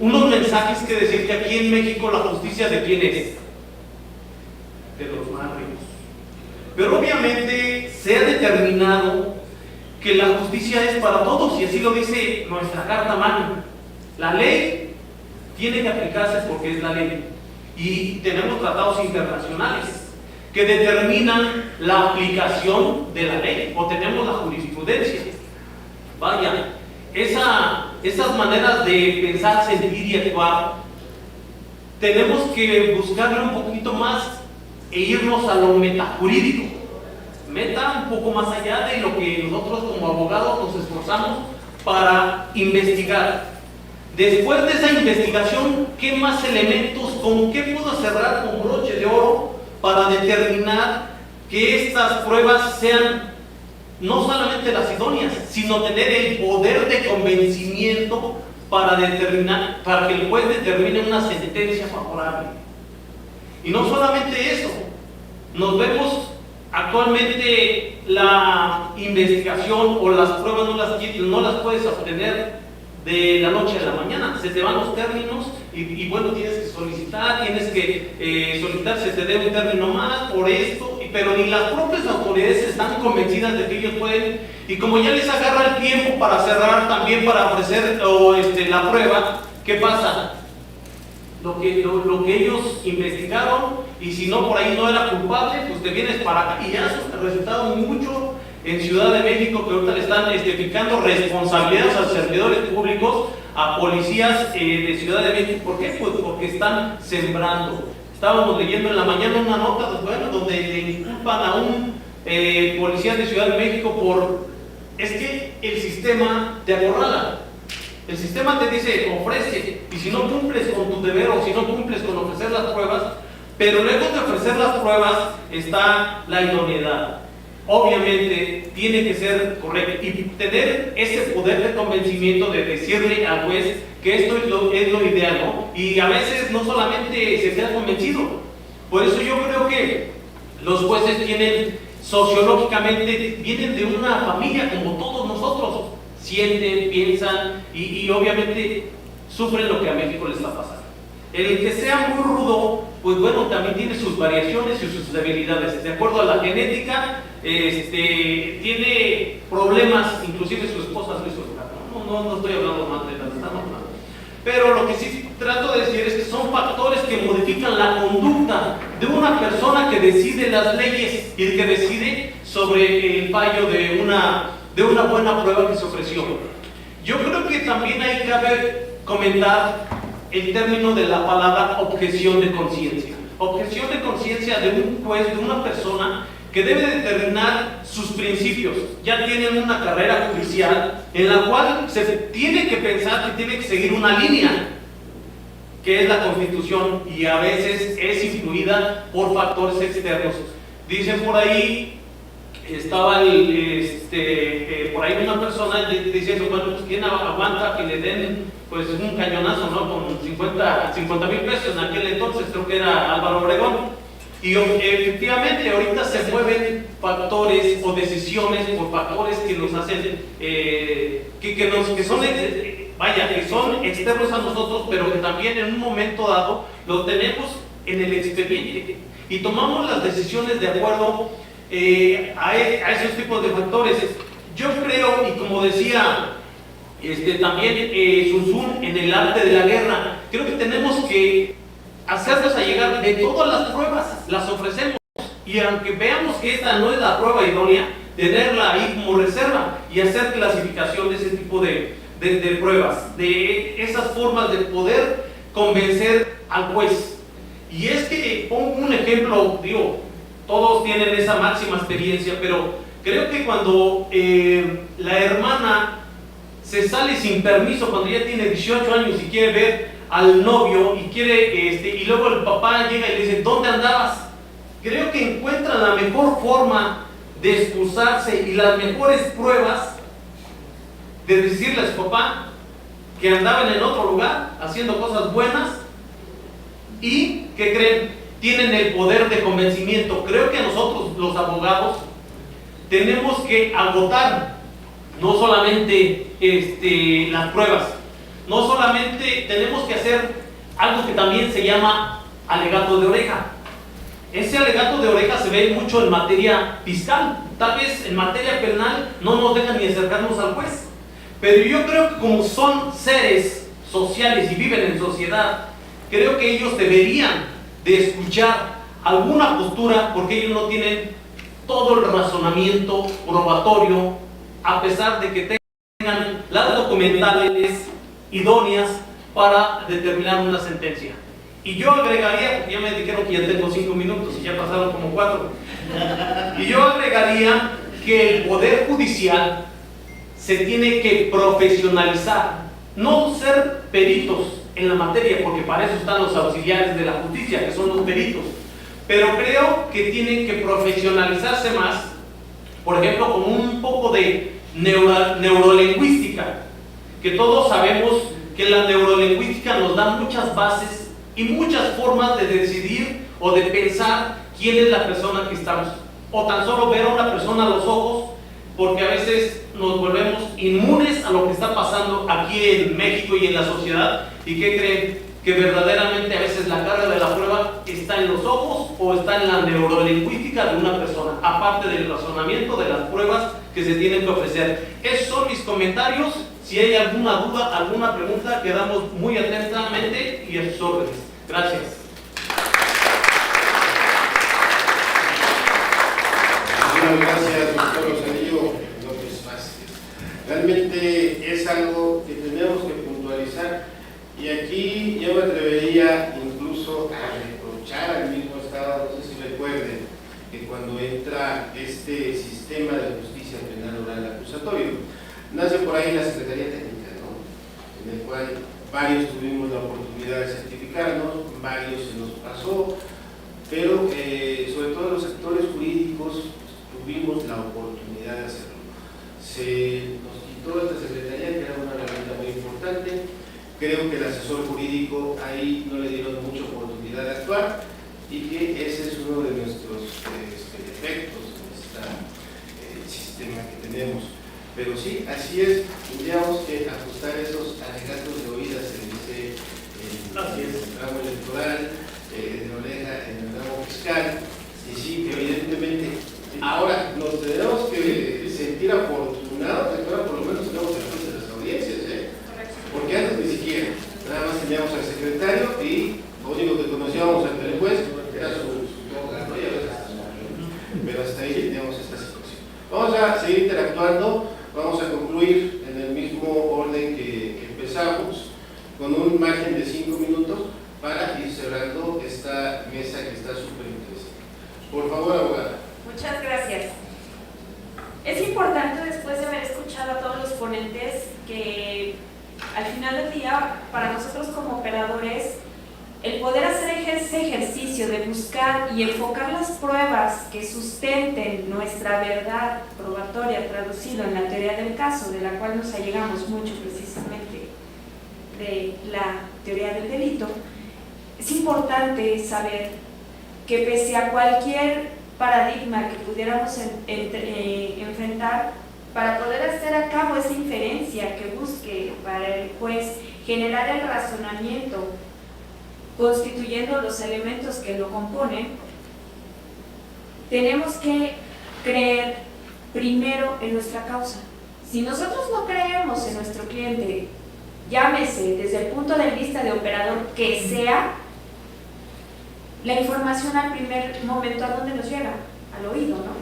unos mensajes que decir que aquí en México la justicia ¿de quién es? De los más ricos. Pero obviamente se ha determinado que la justicia es para todos, y así lo dice nuestra Carta Magna. La ley tiene que aplicarse porque es la ley, y tenemos tratados internacionales que determinan la aplicación de la ley, o tenemos la jurisprudencia. Vaya, esas maneras de pensar, sentir y actuar, tenemos que buscarle un poquito más e irnos a lo metajurídico, un poco más allá de lo que nosotros como abogados nos esforzamos para investigar. Después de esa investigación, ¿qué más elementos, con qué puedo cerrar con broche de oro para determinar que estas pruebas sean no solamente las idóneas, sino tener el poder de convencimiento para que el juez determine una sentencia favorable? Y no solamente eso, nos vemos actualmente la investigación o las pruebas no las puedes obtener de la noche a la mañana, se te van los términos y bueno, tienes que solicitar, se te dé un término más por esto, pero ni las propias autoridades están convencidas de que ellos pueden, y como ya les agarra el tiempo para cerrar, también para ofrecer la prueba, ¿qué pasa? Lo que ellos investigaron, y si no por ahí no era culpable, pues te vienes para acá, y ya ha resultado mucho en Ciudad de México, que ahorita le están fijando responsabilidades a servidores públicos, a policías de Ciudad de México. ¿Por qué? Pues porque están sembrando. Estábamos leyendo en la mañana una nota, donde le inculpan a un policía de Ciudad de México es que el sistema te acorrala. El sistema te dice, ofrece, y si no cumples con tu deber o si no cumples con ofrecer las pruebas, pero lejos de ofrecer las pruebas está la idoneidad. Obviamente tiene que ser correcto y tener ese poder de convencimiento de decirle al juez que esto es lo ideal, ¿no? Y a veces no solamente se queda convencido. Por eso yo creo que los jueces sociológicamente vienen de una familia como todos nosotros. Sienten, piensan y obviamente sufren lo que a México les está pasando. El que sea muy rudo, pues bueno, también tiene sus variaciones y sus debilidades. De acuerdo a la genética, tiene problemas, inclusive su esposa es no estoy hablando mal de las estamos mal. Pero lo que sí trato de decir es que son factores que modifican la conducta de una persona que decide las leyes y que decide sobre el fallo de una buena prueba que se ofreció. Yo creo que también ahí cabe comentar el término de la palabra objeción de conciencia. Objeción de conciencia de un juez, de una persona que debe determinar sus principios. Ya tienen una carrera judicial en la cual se tiene que pensar que tiene que seguir una línea, que es la Constitución, y a veces es influida por factores externos. Dicen por ahí, estaba por ahí una persona diciendo, bueno, pues ¿quién aguanta que le den pues un cañonazo, ¿no? Con 50,000 pesos en aquel entonces, creo que era Álvaro Obregón. Y efectivamente ahorita se mueven factores o decisiones por factores que nos hacen, que son externos a nosotros, pero que también en un momento dado lo tenemos en el expediente y tomamos las decisiones de acuerdo a esos tipos de factores. Yo creo, y como decía también Sun Tzu en el arte de la guerra, creo que tenemos que hacernos a llegar de todas las pruebas, las ofrecemos, y aunque veamos que esta no es la prueba idónea, tenerla ahí como reserva y hacer clasificación de ese tipo de pruebas, de esas formas de poder convencer al juez. Y es que, pongo un ejemplo, digo, todos tienen esa máxima experiencia, pero creo que cuando la hermana se sale sin permiso, cuando ya tiene 18 años y quiere ver al novio y y luego el papá llega y le dice, ¿dónde andabas? Creo que encuentran la mejor forma de excusarse y las mejores pruebas de decirle a su papá que andaban en otro lugar haciendo cosas buenas y que creen, tienen el poder de convencimiento. Creo que nosotros los abogados tenemos que agotar no solamente las pruebas, no solamente tenemos que hacer algo que también se llama alegato de oreja. Ese alegato de oreja se ve mucho en materia fiscal, tal vez en materia penal no nos dejan ni acercarnos al juez, pero yo creo que como son seres sociales y viven en sociedad, creo que ellos deberían de escuchar alguna postura, porque ellos no tienen todo el razonamiento probatorio, a pesar de que tengan las documentales idóneas para determinar una sentencia. Y yo agregaría, porque ya me dijeron que ya tengo 5 minutos y ya pasaron como 4, y yo agregaría que el Poder Judicial se tiene que profesionalizar, no ser peritos en la materia, porque para eso están los auxiliares de la justicia, que son los peritos, pero creo que tienen que profesionalizarse más, por ejemplo, con un poco de neurolingüística, que todos sabemos que la neurolingüística nos da muchas bases y muchas formas de decidir o de pensar quién es la persona que estamos, o tan solo ver a una persona a los ojos, porque a veces nos volvemos inmunes a lo que está pasando aquí en México y en la sociedad. ¿Y qué creen? Que verdaderamente a veces la carga de la prueba está en los ojos o está en la neurolingüística de una persona, aparte del razonamiento de las pruebas que se tienen que ofrecer. Esos son mis comentarios. Si hay alguna duda, alguna pregunta, quedamos muy atentamente y a sus órdenes. Gracias. Gracias, doctor Rosario López Vázquez. Realmente es algo que tenemos que puntualizar, y aquí yo me atrevería incluso a reprochar al mismo Estado. No sé si recuerden que cuando entra este sistema de justicia penal oral acusatorio, nace por ahí la Secretaría Técnica, ¿no?, en el cual varios tuvimos la oportunidad de certificarnos, varios se nos pasó, pero sobre todo los sectores jurídicos tuvimos la oportunidad de hacerlo. Se nos quitó esta secretaría, que era una herramienta muy importante. Creo que el asesor jurídico ahí no le dieron mucha oportunidad de actuar, y que ese es uno de nuestros defectos en este sistema que tenemos. Pero sí, así es, tendríamos que ajustar esos alegatos de oídas, se dice en el tramo electoral, de oreja en el tramo fiscal, y sí, que evidentemente ahora nos tenemos que sentir afortunados de que ahora por lo menos tenemos el juez de las audiencias, porque antes ni siquiera, nada más teníamos al secretario y lo único que conocíamos ante el juez era su toga, ¿no? Y a veces hasta su marido. Pero hasta ahí teníamos esta situación. Vamos a seguir interactuando, vamos a concluir en el mismo orden que empezamos, con un margen de 5 minutos para ir cerrando esta mesa que está súper interesante. Por favor, abogada. Muchas gracias. Es importante, después de haber escuchado a todos los ponentes, que al final del día, para nosotros como operadores, el poder hacer ese ejercicio de buscar y enfocar las pruebas que sustenten nuestra verdad probatoria, traducido en la teoría del caso, de la cual nos allegamos mucho precisamente de la teoría del delito, es importante saber que pese a cualquier paradigma que pudiéramos enfrentar, para poder hacer a cabo esa inferencia que busque para el juez generar el razonamiento constituyendo los elementos que lo componen, tenemos que creer primero en nuestra causa. Si nosotros no creemos en nuestro cliente, llámese desde el punto de vista de operador que sea, la información al primer momento, ¿a dónde nos llega? Al oído, ¿no?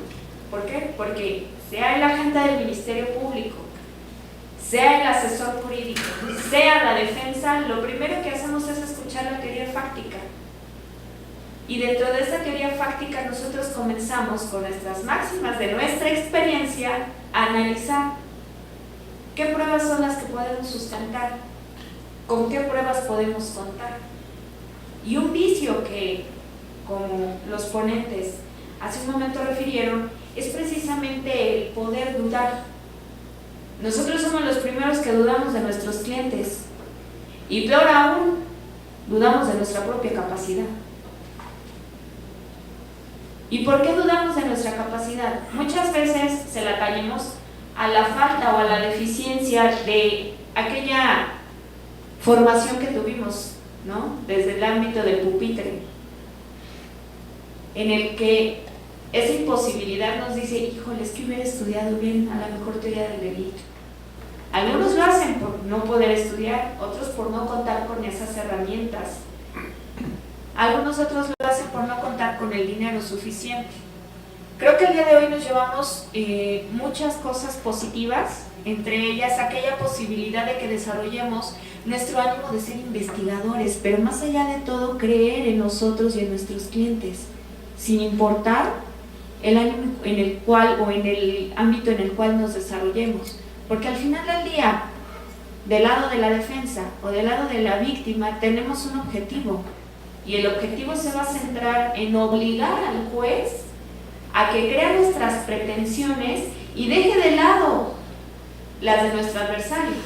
¿Por qué? Porque sea el agente del Ministerio Público, sea el asesor jurídico, sea la defensa, lo primero que hacemos es escuchar la teoría fáctica. Y dentro de esa teoría fáctica nosotros comenzamos con nuestras máximas de nuestra experiencia a analizar qué pruebas son las que podemos sustentar, con qué pruebas podemos contar. Y un vicio que, como los ponentes hace un momento refirieron, es precisamente el poder dudar. Nosotros somos los primeros que dudamos de nuestros clientes y peor aún, dudamos de nuestra propia capacidad. ¿Y por qué dudamos de nuestra capacidad? Muchas veces se la atañemos a la falta o a la deficiencia de aquella formación que tuvimos, ¿no? Desde el ámbito del pupitre, en el que esa imposibilidad nos dice, híjole, es que hubiera estudiado bien a la mejor teoría del delito. Algunos lo hacen por no poder estudiar, otros por no contar con esas herramientas. Algunos otros lo hacen por no contar con el dinero suficiente. Creo que el día de hoy nos llevamos muchas cosas positivas, entre ellas aquella posibilidad de que desarrollemos nuestro ánimo de ser investigadores, pero más allá de todo, creer en nosotros y en nuestros clientes, sin importar el ánimo en el cual o en el ámbito en el cual nos desarrollemos. Porque al final del día, del lado de la defensa o del lado de la víctima, tenemos un objetivo. Y el objetivo se va a centrar en obligar al juez a que crea nuestras pretensiones y deje de lado las de nuestro adversario.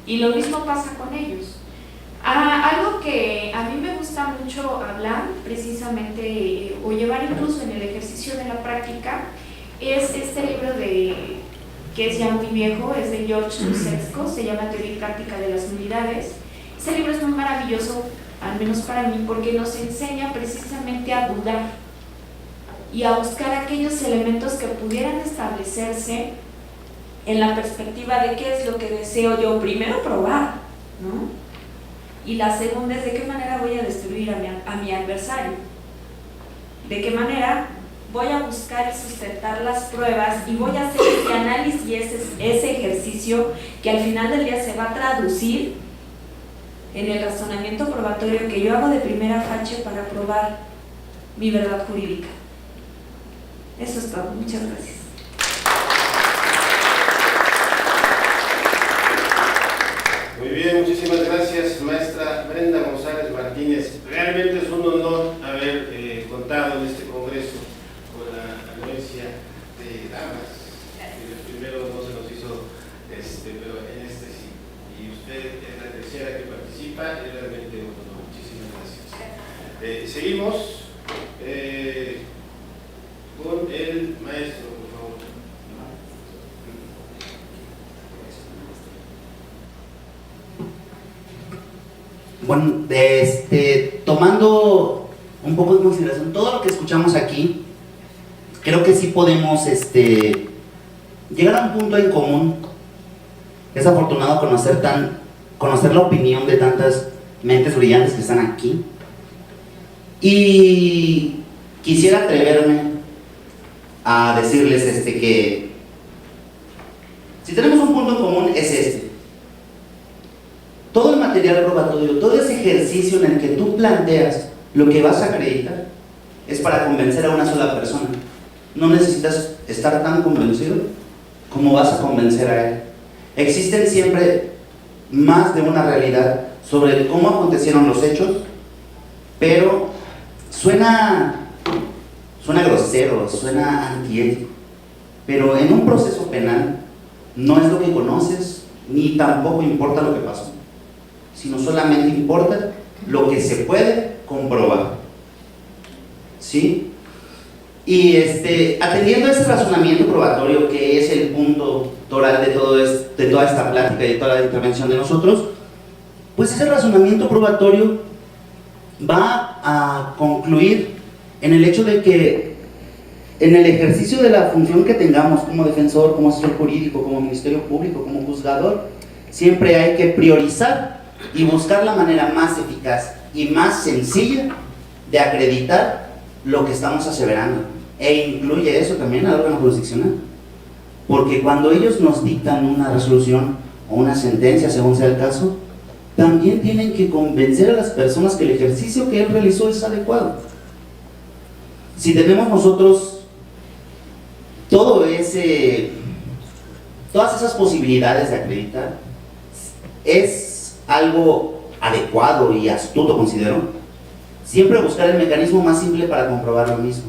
Y lo mismo pasa con ellos. Algo que a mí me gusta mucho hablar, precisamente, o llevar incluso en el ejercicio de la práctica, es este libro que es ya muy viejo, es de George Susesco, se llama Teoría y Práctica de las Nulidades. Este libro es muy maravilloso, al menos para mí, porque nos enseña precisamente a dudar y a buscar aquellos elementos que pudieran establecerse en la perspectiva de qué es lo que deseo yo primero probar, ¿no? Y la segunda es de qué manera voy a destruir a mi adversario, de qué manera voy a buscar y sustentar las pruebas y voy a hacer ese análisis y ese ejercicio que al final del día se va a traducir en el razonamiento probatorio que yo hago de primera facie para probar mi verdad jurídica. Eso es todo. Muchas gracias. Muy bien, muchísimas gracias, maestra Brenda González Martínez. Realmente es un honor haber contado en este congreso con la anuencia de damas. El primero no se nos hizo, pero en este sí. Y usted es la tercera que participa, es realmente un honor. Muchísimas gracias. Seguimos con el maestro, por favor. Bueno, tomando un poco en consideración todo lo que escuchamos aquí, creo que sí podemos llegar a un punto en común. Es afortunado conocer la opinión de tantas mentes brillantes que están aquí. Y quisiera atreverme a decirles que si tenemos un punto en común es todo el material probatorio, todo ese ejercicio en el que tú planteas lo que vas a acreditar es para convencer a una sola persona. No necesitas estar tan convencido como vas a convencer a él. Existen siempre más de una realidad sobre cómo acontecieron los hechos, pero suena grosero, suena antiético, pero en un proceso penal no es lo que conoces ni tampoco importa lo que pasó, sino solamente importa lo que se puede comprobar. ¿sí? Y atendiendo a ese razonamiento probatorio, que es el punto toral de toda esta plática y de toda la intervención de nosotros, pues ese razonamiento probatorio va a concluir en el hecho de que en el ejercicio de la función que tengamos como defensor, como asesor jurídico, como ministerio público, como juzgador, siempre hay que priorizar y buscar la manera más eficaz y más sencilla de acreditar lo que estamos aseverando, e incluye eso también al órgano jurisdiccional, porque cuando ellos nos dictan una resolución o una sentencia, según sea el caso, también tienen que convencer a las personas que el ejercicio que él realizó es adecuado. Si tenemos nosotros todas esas posibilidades de acreditar, es algo adecuado y astuto, considero, siempre buscar el mecanismo más simple para comprobar lo mismo.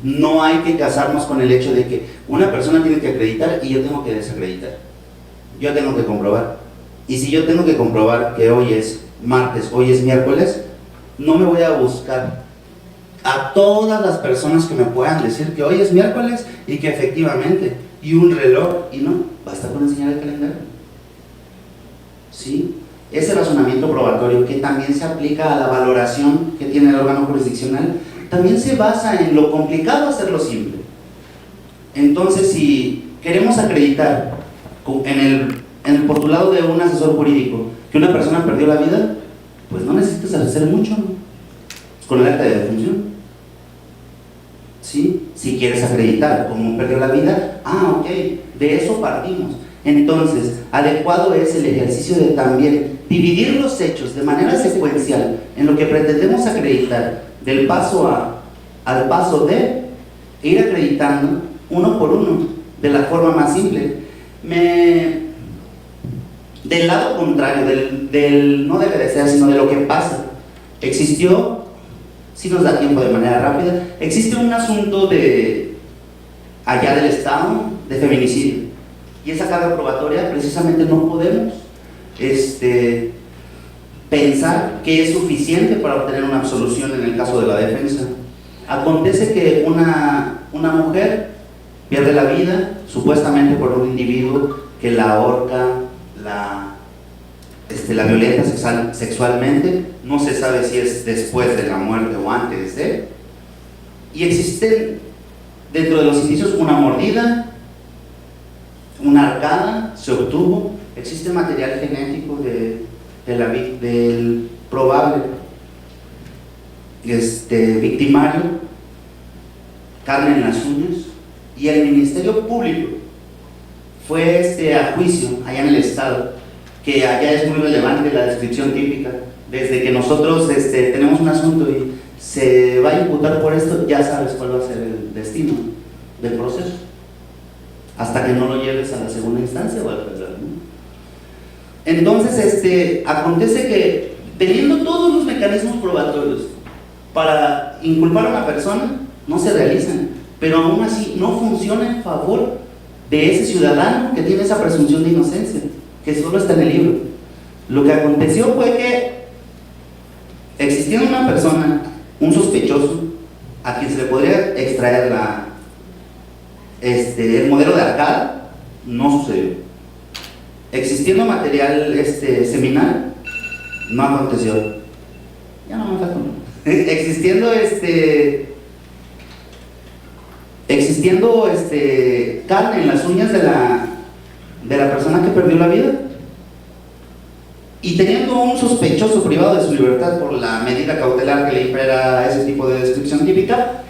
No hay que casarnos con el hecho de que una persona tiene que acreditar y yo tengo que desacreditar. Yo tengo que comprobar. Y si yo tengo que comprobar que hoy es martes, hoy es miércoles, no me voy a buscar a todas las personas que me puedan decir que hoy es miércoles y que efectivamente, y un reloj, y no, basta con enseñar el calendario. ¿Sí? Ese razonamiento probatorio, que también se aplica a la valoración que tiene el órgano jurisdiccional, también se basa en lo complicado hacerlo simple. Entonces, si queremos acreditar en el postulado de un asesor jurídico que una persona perdió la vida, pues no necesitas hacer mucho, ¿no? Con el acta de defunción. ¿Sí? Si quieres acreditar cómo perdió la vida, ok, de eso partimos. Entonces, adecuado es el ejercicio de también dividir los hechos de manera secuencial en lo que pretendemos acreditar, del paso A al paso D, e ir acreditando uno por uno, de la forma más simple. Del lado contrario, no debe de ser, sino de lo que pasa, existió, si nos da tiempo de manera rápida, existe un asunto allá del Estado de feminicidio, y esa carga probatoria precisamente no podemos pensar que es suficiente para obtener una absolución en el caso de la defensa. Acontece que una mujer pierde la vida supuestamente por un individuo que la ahorca, la violenta sexualmente, no se sabe si es después de la muerte o antes de, y existen dentro de los indicios una mordida, una arcada, se obtuvo, existe material genético del probable victimario, carne en las uñas, y el Ministerio Público fue a juicio allá en el Estado, que allá es muy relevante la descripción típica. Desde que nosotros tenemos un asunto y se va a imputar por esto, ya sabes cuál va a ser el destino del proceso, hasta que no lo lleves a la segunda instancia o al federal, ¿no? Entonces, acontece que teniendo todos los mecanismos probatorios para inculpar a una persona, no se realizan, pero aún así no funciona en favor de ese ciudadano que tiene esa presunción de inocencia, que solo está en el libro. Lo que aconteció fue que, existiendo una persona, un sospechoso, a quien se le podría extraer el modelo de arcada, no sucedió. Existiendo material seminal, no aconteció. Ya no me falta uno. Existiendo carne en las uñas de la persona que perdió la vida, y teniendo un sospechoso privado de su libertad por la medida cautelar que le impera ese tipo de descripción típica,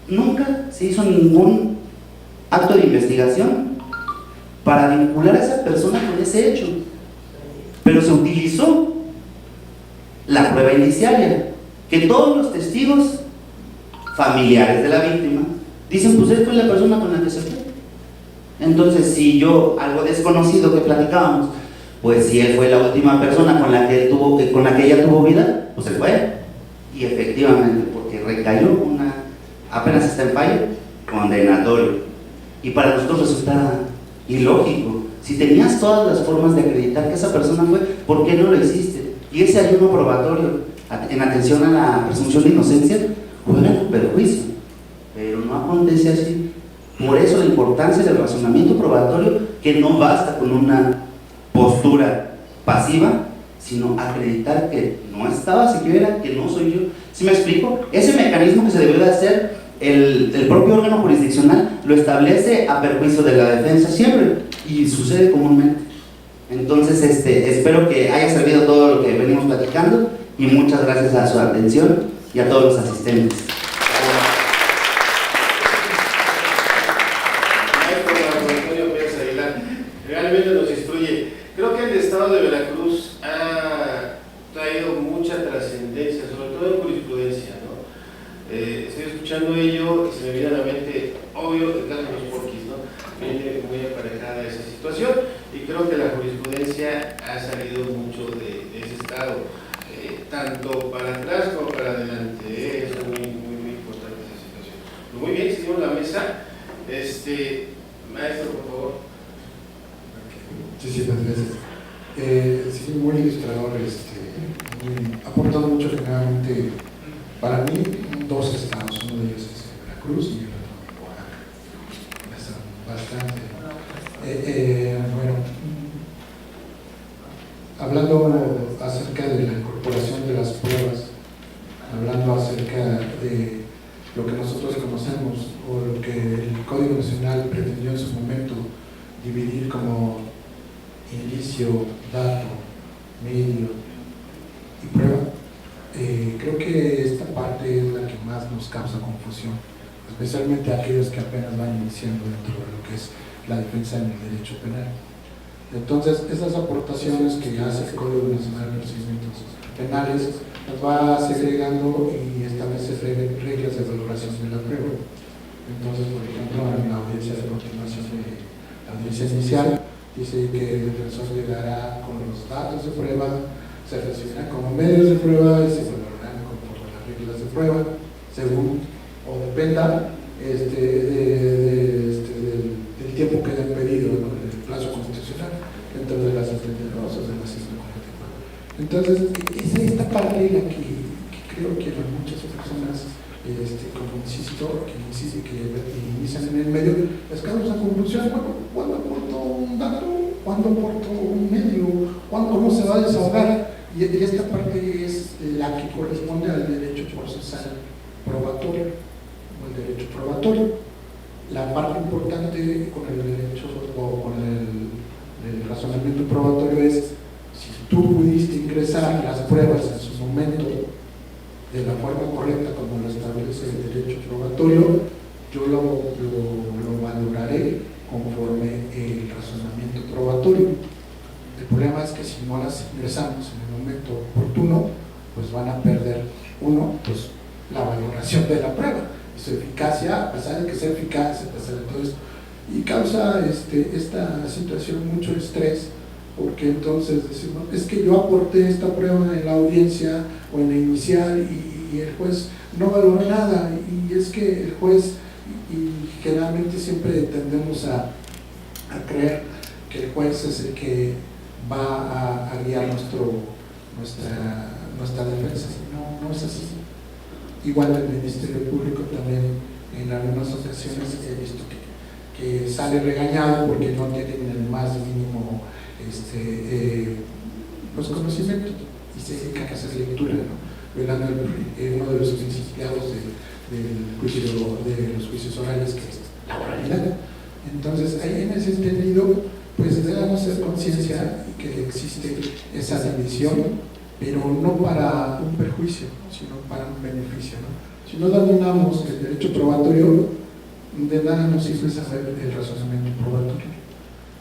nunca se hizo ningún acto de investigación para vincular a esa persona con ese hecho, pero se utilizó la prueba indiciaria, que todos los testigos familiares de la víctima dicen, pues esta fue la persona con la que se fue. Entonces, si yo, algo desconocido que platicábamos, pues si él fue la última persona con la que ella tuvo vida, pues él fue. Y efectivamente, porque recayó apenas está en fallo, condenatorio. Y para nosotros resulta ilógico. Si tenías todas las formas de acreditar que esa persona fue, ¿por qué no lo hiciste? Y ese ayuno probatorio en atención a la presunción de inocencia juega en tu perjuicio, pero no acontece así. Por eso la importancia del razonamiento probatorio, que no basta con una postura pasiva, sino acreditar que no estaba siquiera, que no soy yo. ¿Sí me explico? Ese mecanismo que se debe de hacer, el propio órgano jurisdiccional lo establece a perjuicio de la defensa siempre, y sucede comúnmente. Entonces, espero que haya servido todo lo que venimos platicando, y muchas gracias a su atención y a todos los asistentes. Realmente nos instruye. Creo que el Estado de Veracruz ha traído mucha trascendencia, sobre todo en jurisprudencia, ¿no? Estoy escuchando ello y se me viene a la mente, obvio, el caso de los porquis, ¿no? Viene muy aparejada esa situación, y creo que la jurisprudencia ha salido mucho de ese estado, tanto para atrás como para adelante. Es muy importante esa situación. Pues muy bien, seguimos la mesa. Maestro, por favor. Muchísimas gracias. Sí, muy ilustrador, aportado mucho generalmente para mí dos estados, uno de ellos es Veracruz y el otro Oaxaca. Bastante. Bueno, hablando acerca de la incorporación de las pruebas, hablando acerca de lo que nosotros conocemos o lo que el Código Nacional pretendió en su momento dividir como inicio, dato, medio y prueba, creo que esta parte es la que más nos causa confusión, especialmente aquellos que apenas van iniciando dentro de lo que es la defensa en el derecho penal. Entonces, esas aportaciones que hace el Código Nacional de Procedimientos Penales las va segregando y establece reglas de valoración de la prueba. Entonces, por ejemplo, en la audiencia de continuación de la audiencia inicial, dice que el defensor llegará con los datos de prueba, se recibirán como medios de prueba y se valorarán conforme a las reglas de prueba, según o dependa del tiempo que hayan pedido, ¿no? El plazo constitucional, dentro de las 72 o de las 144. Entonces, es esta parte la que creo que a muchas personas, como insisto, que inician en el medio, les causa confusión. Bueno, ¿cuándo aporto un dato? ¿Cuándo aporto un medio? ¿Cómo se va a desahogar? Y esta parte es la que corresponde al derecho procesal probatorio, o el derecho probatorio. La parte importante con el derecho o con el razonamiento probatorio es si tú pudiste ingresar las pruebas en su momento de la forma correcta como lo establece el derecho probatorio, yo lo valoraré conforme el razonamiento probatorio. El problema es que si no las ingresamos en el momento oportuno, pues van a perder, pues la valoración de la prueba, su eficacia, a pesar de que sea eficaz, a pesar de todo esto, y causa esta situación mucho estrés, porque entonces decimos, es que yo aporté esta prueba en la audiencia o en la inicial y el juez no valoró nada, y es que el juez, y generalmente siempre tendemos a creer que el juez es el que va a guiar nuestra defensa. No es así. Igual el Ministerio Público también en algunas ocasiones he visto que sale regañado porque no tienen el más mínimo pues conocimiento y se dedican a hacer lectura, ¿no? Violando uno de los principios de los juicios orales, que es la oralidad. Entonces, ahí en ese entendido, pues debemos hacer conciencia que existe esa división, pero no para un perjuicio, sino para un beneficio, ¿no? Si no dominamos el derecho probatorio, de nada nos sirve saber el razonamiento probatorio.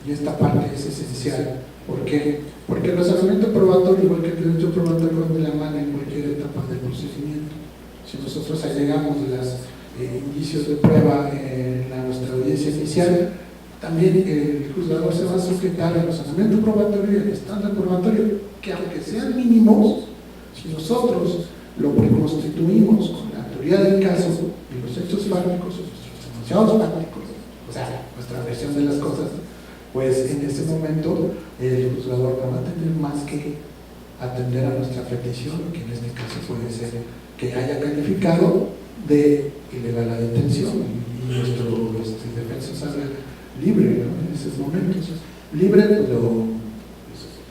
Y esta parte es esencial. ¿Por qué? Porque el razonamiento probatorio, igual que el derecho probatorio, va de la mano en cualquier etapa del procedimiento. Si nosotros allegamos los indicios de prueba en nuestra audiencia inicial, también el juzgador se va a sujetar al razonamiento probatorio y al estándar probatorio, que aunque sean mínimos, si nosotros lo reconstituimos con la teoría del caso y los hechos fácticos, nuestros enunciados fácticos, o sea, nuestra versión de las cosas, pues en ese momento el juzgador no va a tener más que atender a nuestra petición, que en este caso puede ser que haya calificado de ilegal la detención y nuestro defensa sale libre, ¿no? En esos momentos. Libre, pero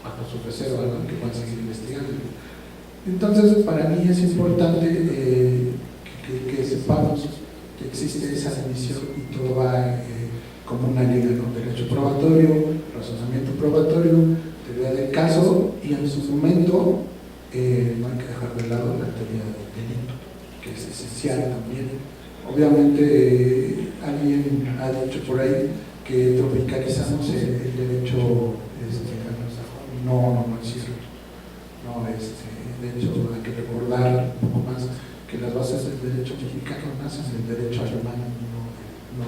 bajo su reserva, ¿no? Que puedan seguir investigando. Entonces, para mí es importante que sepamos que existe esa división y todo va como una liga, ¿no? Derecho probatorio, razonamiento probatorio, teoría del caso y en su momento no hay que dejar de lado la teoría del delito, que es esencial también. Obviamente alguien ha dicho por ahí que tropicalizamos el derecho anglosajón. No es cierto. No, de hecho hay que recordar un poco más que las bases del derecho mexicano nacen del derecho alemán, no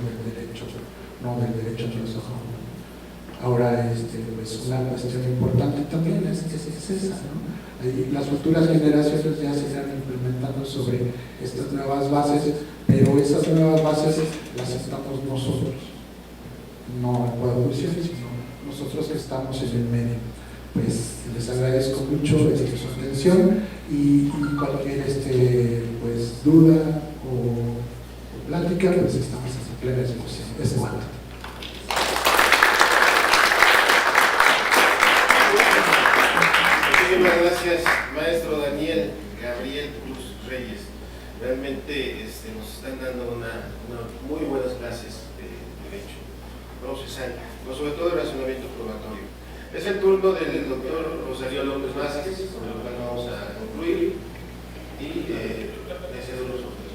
del derecho anglosajón. Ahora, pues una cuestión importante también es esa, ¿no? Las futuras generaciones ya se están implementando sobre estas nuevas bases, pero esas nuevas bases las estamos nosotros, no el Poder Judicial, sino nosotros que estamos en el medio. Pues les agradezco mucho su atención y cualquier pues, duda o plática, pues estamos en plena discusión. Es cuanto. Muchísimas gracias, maestro Daniel Gabriel Cruz Reyes. Realmente nos están dando unas muy buenas clases de derecho procesal, pero sobre todo de razonamiento probatorio. Es el turno del doctor Rosario López Vázquez, con el cual vamos a concluir y le cedo los órdenes.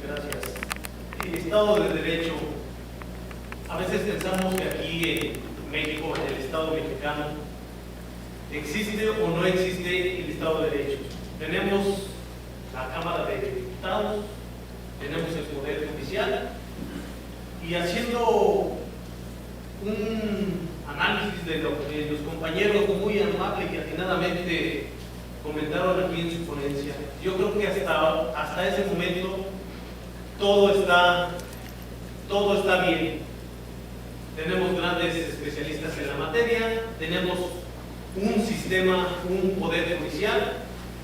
Gracias. El Estado de Derecho, a veces pensamos que aquí en México, en el Estado mexicano, existe o no existe el Estado de Derecho. Tenemos la Cámara de Diputados, tenemos el Poder Judicial, y haciendo un análisis de lo que los compañeros muy amable y atinadamente comentaron aquí en su ponencia, yo creo que hasta ese momento todo está bien. Tenemos grandes especialistas en la materia, tenemos un sistema, un poder judicial,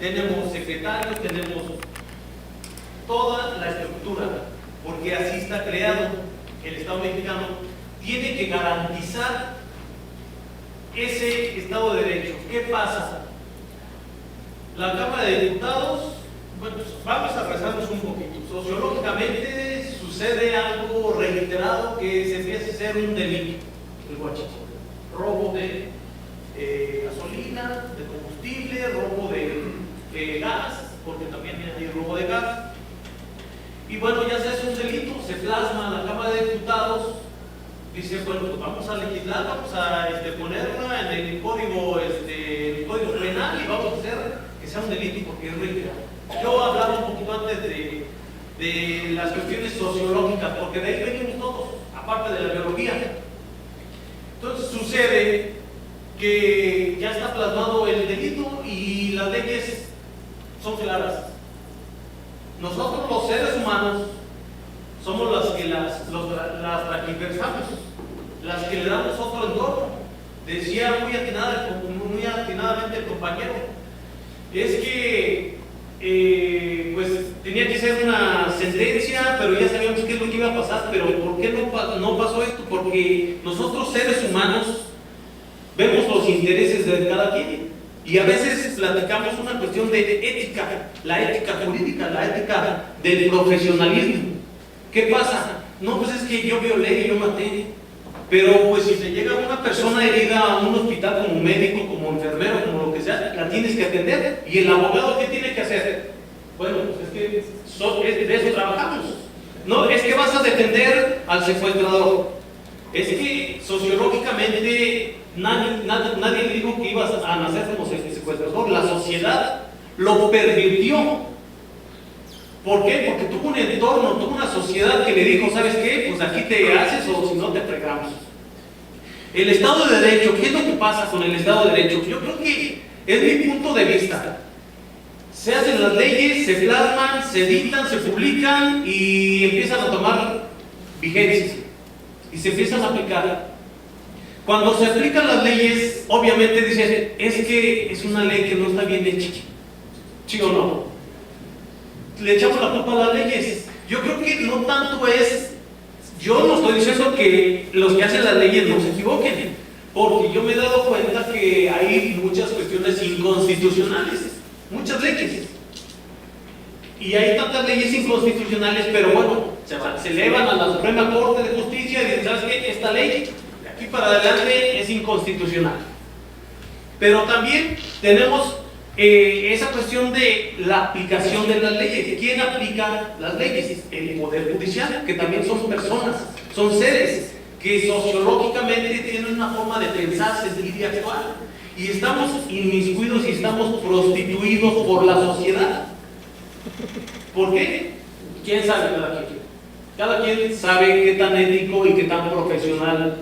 tenemos secretarios, tenemos toda la estructura, porque así está creado el Estado mexicano. Tiene que garantizar ese Estado de Derecho. ¿Qué pasa? La Cámara de Diputados, bueno, pues vamos a rezarnos un poquito. Sociológicamente sucede algo reiterado que se empieza a ser un delito, el huachicoleo, robo de gasolina, de combustible, robo de gas, porque también hay robo de gas. Y bueno, ya se hace un delito, se plasma en la Cámara de Diputados, dice, bueno, pues vamos a legislar, vamos a ponerla en el código penal y vamos a hacer que sea un delito porque es reiterado. Yo hablaba un poquito antes de las cuestiones sociológicas, porque de ahí venimos todos, aparte de la biología. Entonces sucede que ya está plasmado el delito y las leyes son claras. Nosotros los seres humanos somos las que las transversamos, las que le damos otro entorno. Decía muy atinadamente el compañero, es que pues tenía que ser una sentencia, pero ya sabíamos qué es lo que iba a pasar. Pero ¿por qué no pasó esto? Porque nosotros seres humanos vemos los intereses de cada quien y a veces platicamos una cuestión de ética, la ética jurídica, la ética del profesionalismo. ¿Qué pasa? No, pues es que yo violé y yo maté, pero pues si se llega una persona herida a un hospital como médico, como enfermero, como lo que sea, la tienes que atender. ¿Y el abogado qué tiene que hacer? Bueno, pues es que de eso trabajamos. No, es que vas a defender al secuestrador. Es que sociológicamente nadie le dijo que ibas a nacer como secuestrador. La sociedad lo pervirtió. ¿Por qué? Porque tuvo un entorno, tuvo una sociedad que le dijo, ¿sabes qué? Pues aquí te haces o si no te fregamos. El Estado de Derecho, ¿qué es lo que pasa con el Estado de Derecho? Yo creo que es mi punto de vista. Se hacen las leyes, se plasman, se dictan, se publican y empiezan a tomar vigencia y se empiezan a aplicar. Cuando se aplican las leyes, obviamente dicen, es que es una ley que no está bien hecha. ¿Sí o no? le echamos la culpa a las leyes. Yo creo que no tanto es, yo no estoy diciendo que los que hacen las leyes no se equivoquen, porque yo me he dado cuenta que hay muchas cuestiones inconstitucionales, muchas leyes. Y hay tantas leyes inconstitucionales, pero bueno, se elevan a la Suprema Corte de Justicia y dicen, ¿sabes qué? Esta ley de aquí para adelante es inconstitucional. Pero también tenemos esa cuestión de la aplicación de las leyes. ¿Quién aplica las leyes? El Poder Judicial, que también son personas, son seres que sociológicamente tienen una forma de pensar, sentir y actuar. Y estamos inmiscuidos y estamos prostituidos por la sociedad. ¿Por qué? ¿Quién sabe? Cada quien sabe qué tan ético y qué tan profesional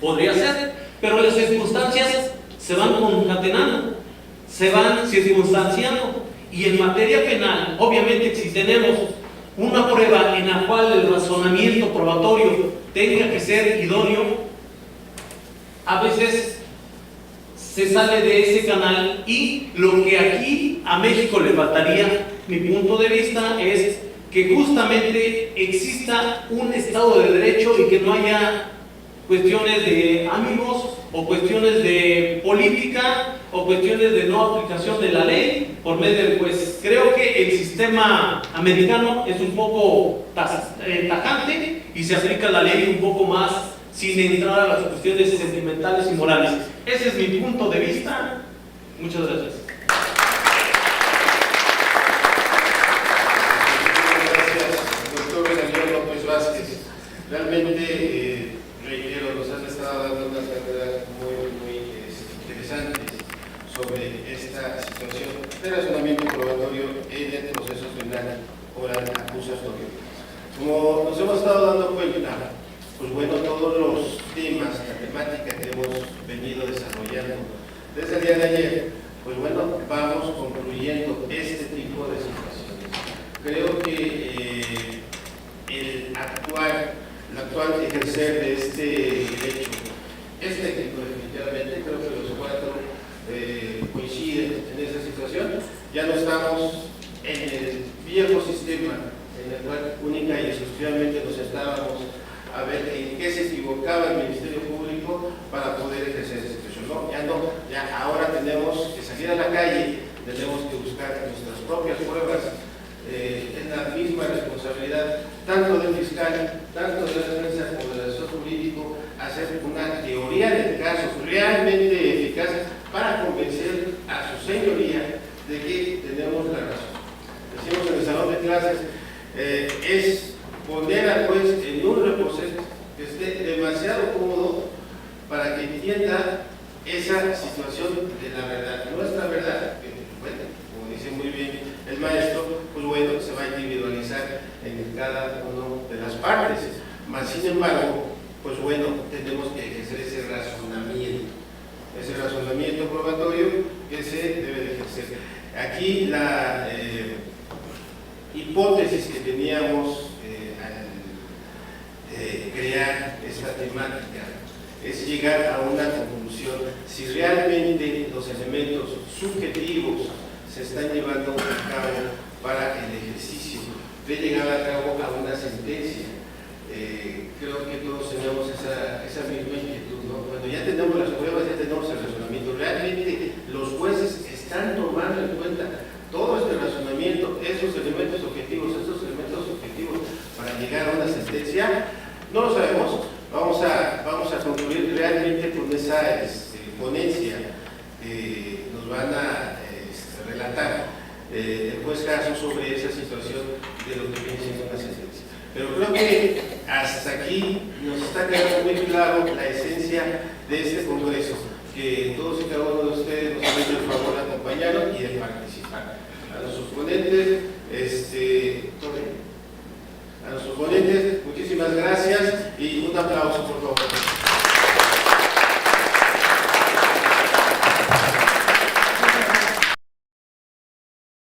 podría ser, pero las circunstancias se van concatenando, se van circunstanciando, y en materia penal, obviamente, si tenemos una prueba en la cual el razonamiento probatorio tenga que ser idóneo, a veces se sale de ese canal, y lo que aquí a México le faltaría, mi punto de vista, es que justamente exista un Estado de Derecho y que no haya cuestiones de amigos o cuestiones de política o cuestiones de no aplicación de la ley por medio del juez. Creo que el sistema americano es un poco tajante y se aplica la ley un poco más sin entrar a las cuestiones sentimentales y morales. Ese es mi punto de vista. Muchas gracias. Realmente, reitero, nos han estado dando unas carreras muy interesantes sobre esta situación de razonamiento probatorio en el proceso penal oral acusatorio. Como nos hemos estado dando cuenta, pues bueno, todos los temas, la temática que hemos venido desarrollando desde el día de ayer, pues bueno, vamos concluyendo este tipo de situaciones. Creo que el actual ejercer de este derecho es técnico, definitivamente. Creo que los cuatro coinciden en esa situación. Ya no estamos en el viejo sistema en el cual única y exclusivamente nos sentábamos a ver en qué se equivocaba el Ministerio Público para poder ejercer esa situación. No, ya ahora tenemos que salir a la calle, tenemos que buscar nuestras propias pruebas. Es la misma responsabilidad tanto del fiscal, tanto de la defensa como del asesor jurídico, hacer una teoría del caso realmente eficaz para convencer a su señoría de que tenemos la razón. Decimos en el salón de clases, es poner al juez en un reposet que esté demasiado cómodo para que entienda esa situación de la verdad, nuestra verdad, que, bueno, como dice muy bien el maestro, pues bueno, se va a individualizar en cada una de las partes. Mas, sin embargo, pues bueno, tenemos que ejercer ese razonamiento probatorio que se debe de ejercer. Aquí la hipótesis que teníamos al crear esta temática es llegar a una conclusión si realmente los elementos subjetivos se están llevando a cabo para el ejercicio de llegar a cabo a una sentencia. Creo que todos tenemos esa misma inquietud, ¿no? Cuando ya tenemos las pruebas, ya tenemos el razonamiento, realmente los jueces están tomando en cuenta todo este razonamiento, esos elementos objetivos para llegar a una sentencia. No lo sabemos. Vamos a concluir realmente con esa ponencia que nos van a relatar el juez Caso sobre esa situación de lo que viene siendo una sentencia. Pero creo que hasta aquí nos está quedando muy claro la esencia de este congreso, que todos y cada uno de ustedes nos han hecho el favor de acompañarnos y de participar. A nuestros ponentes, muchísimas gracias y un aplauso, por favor.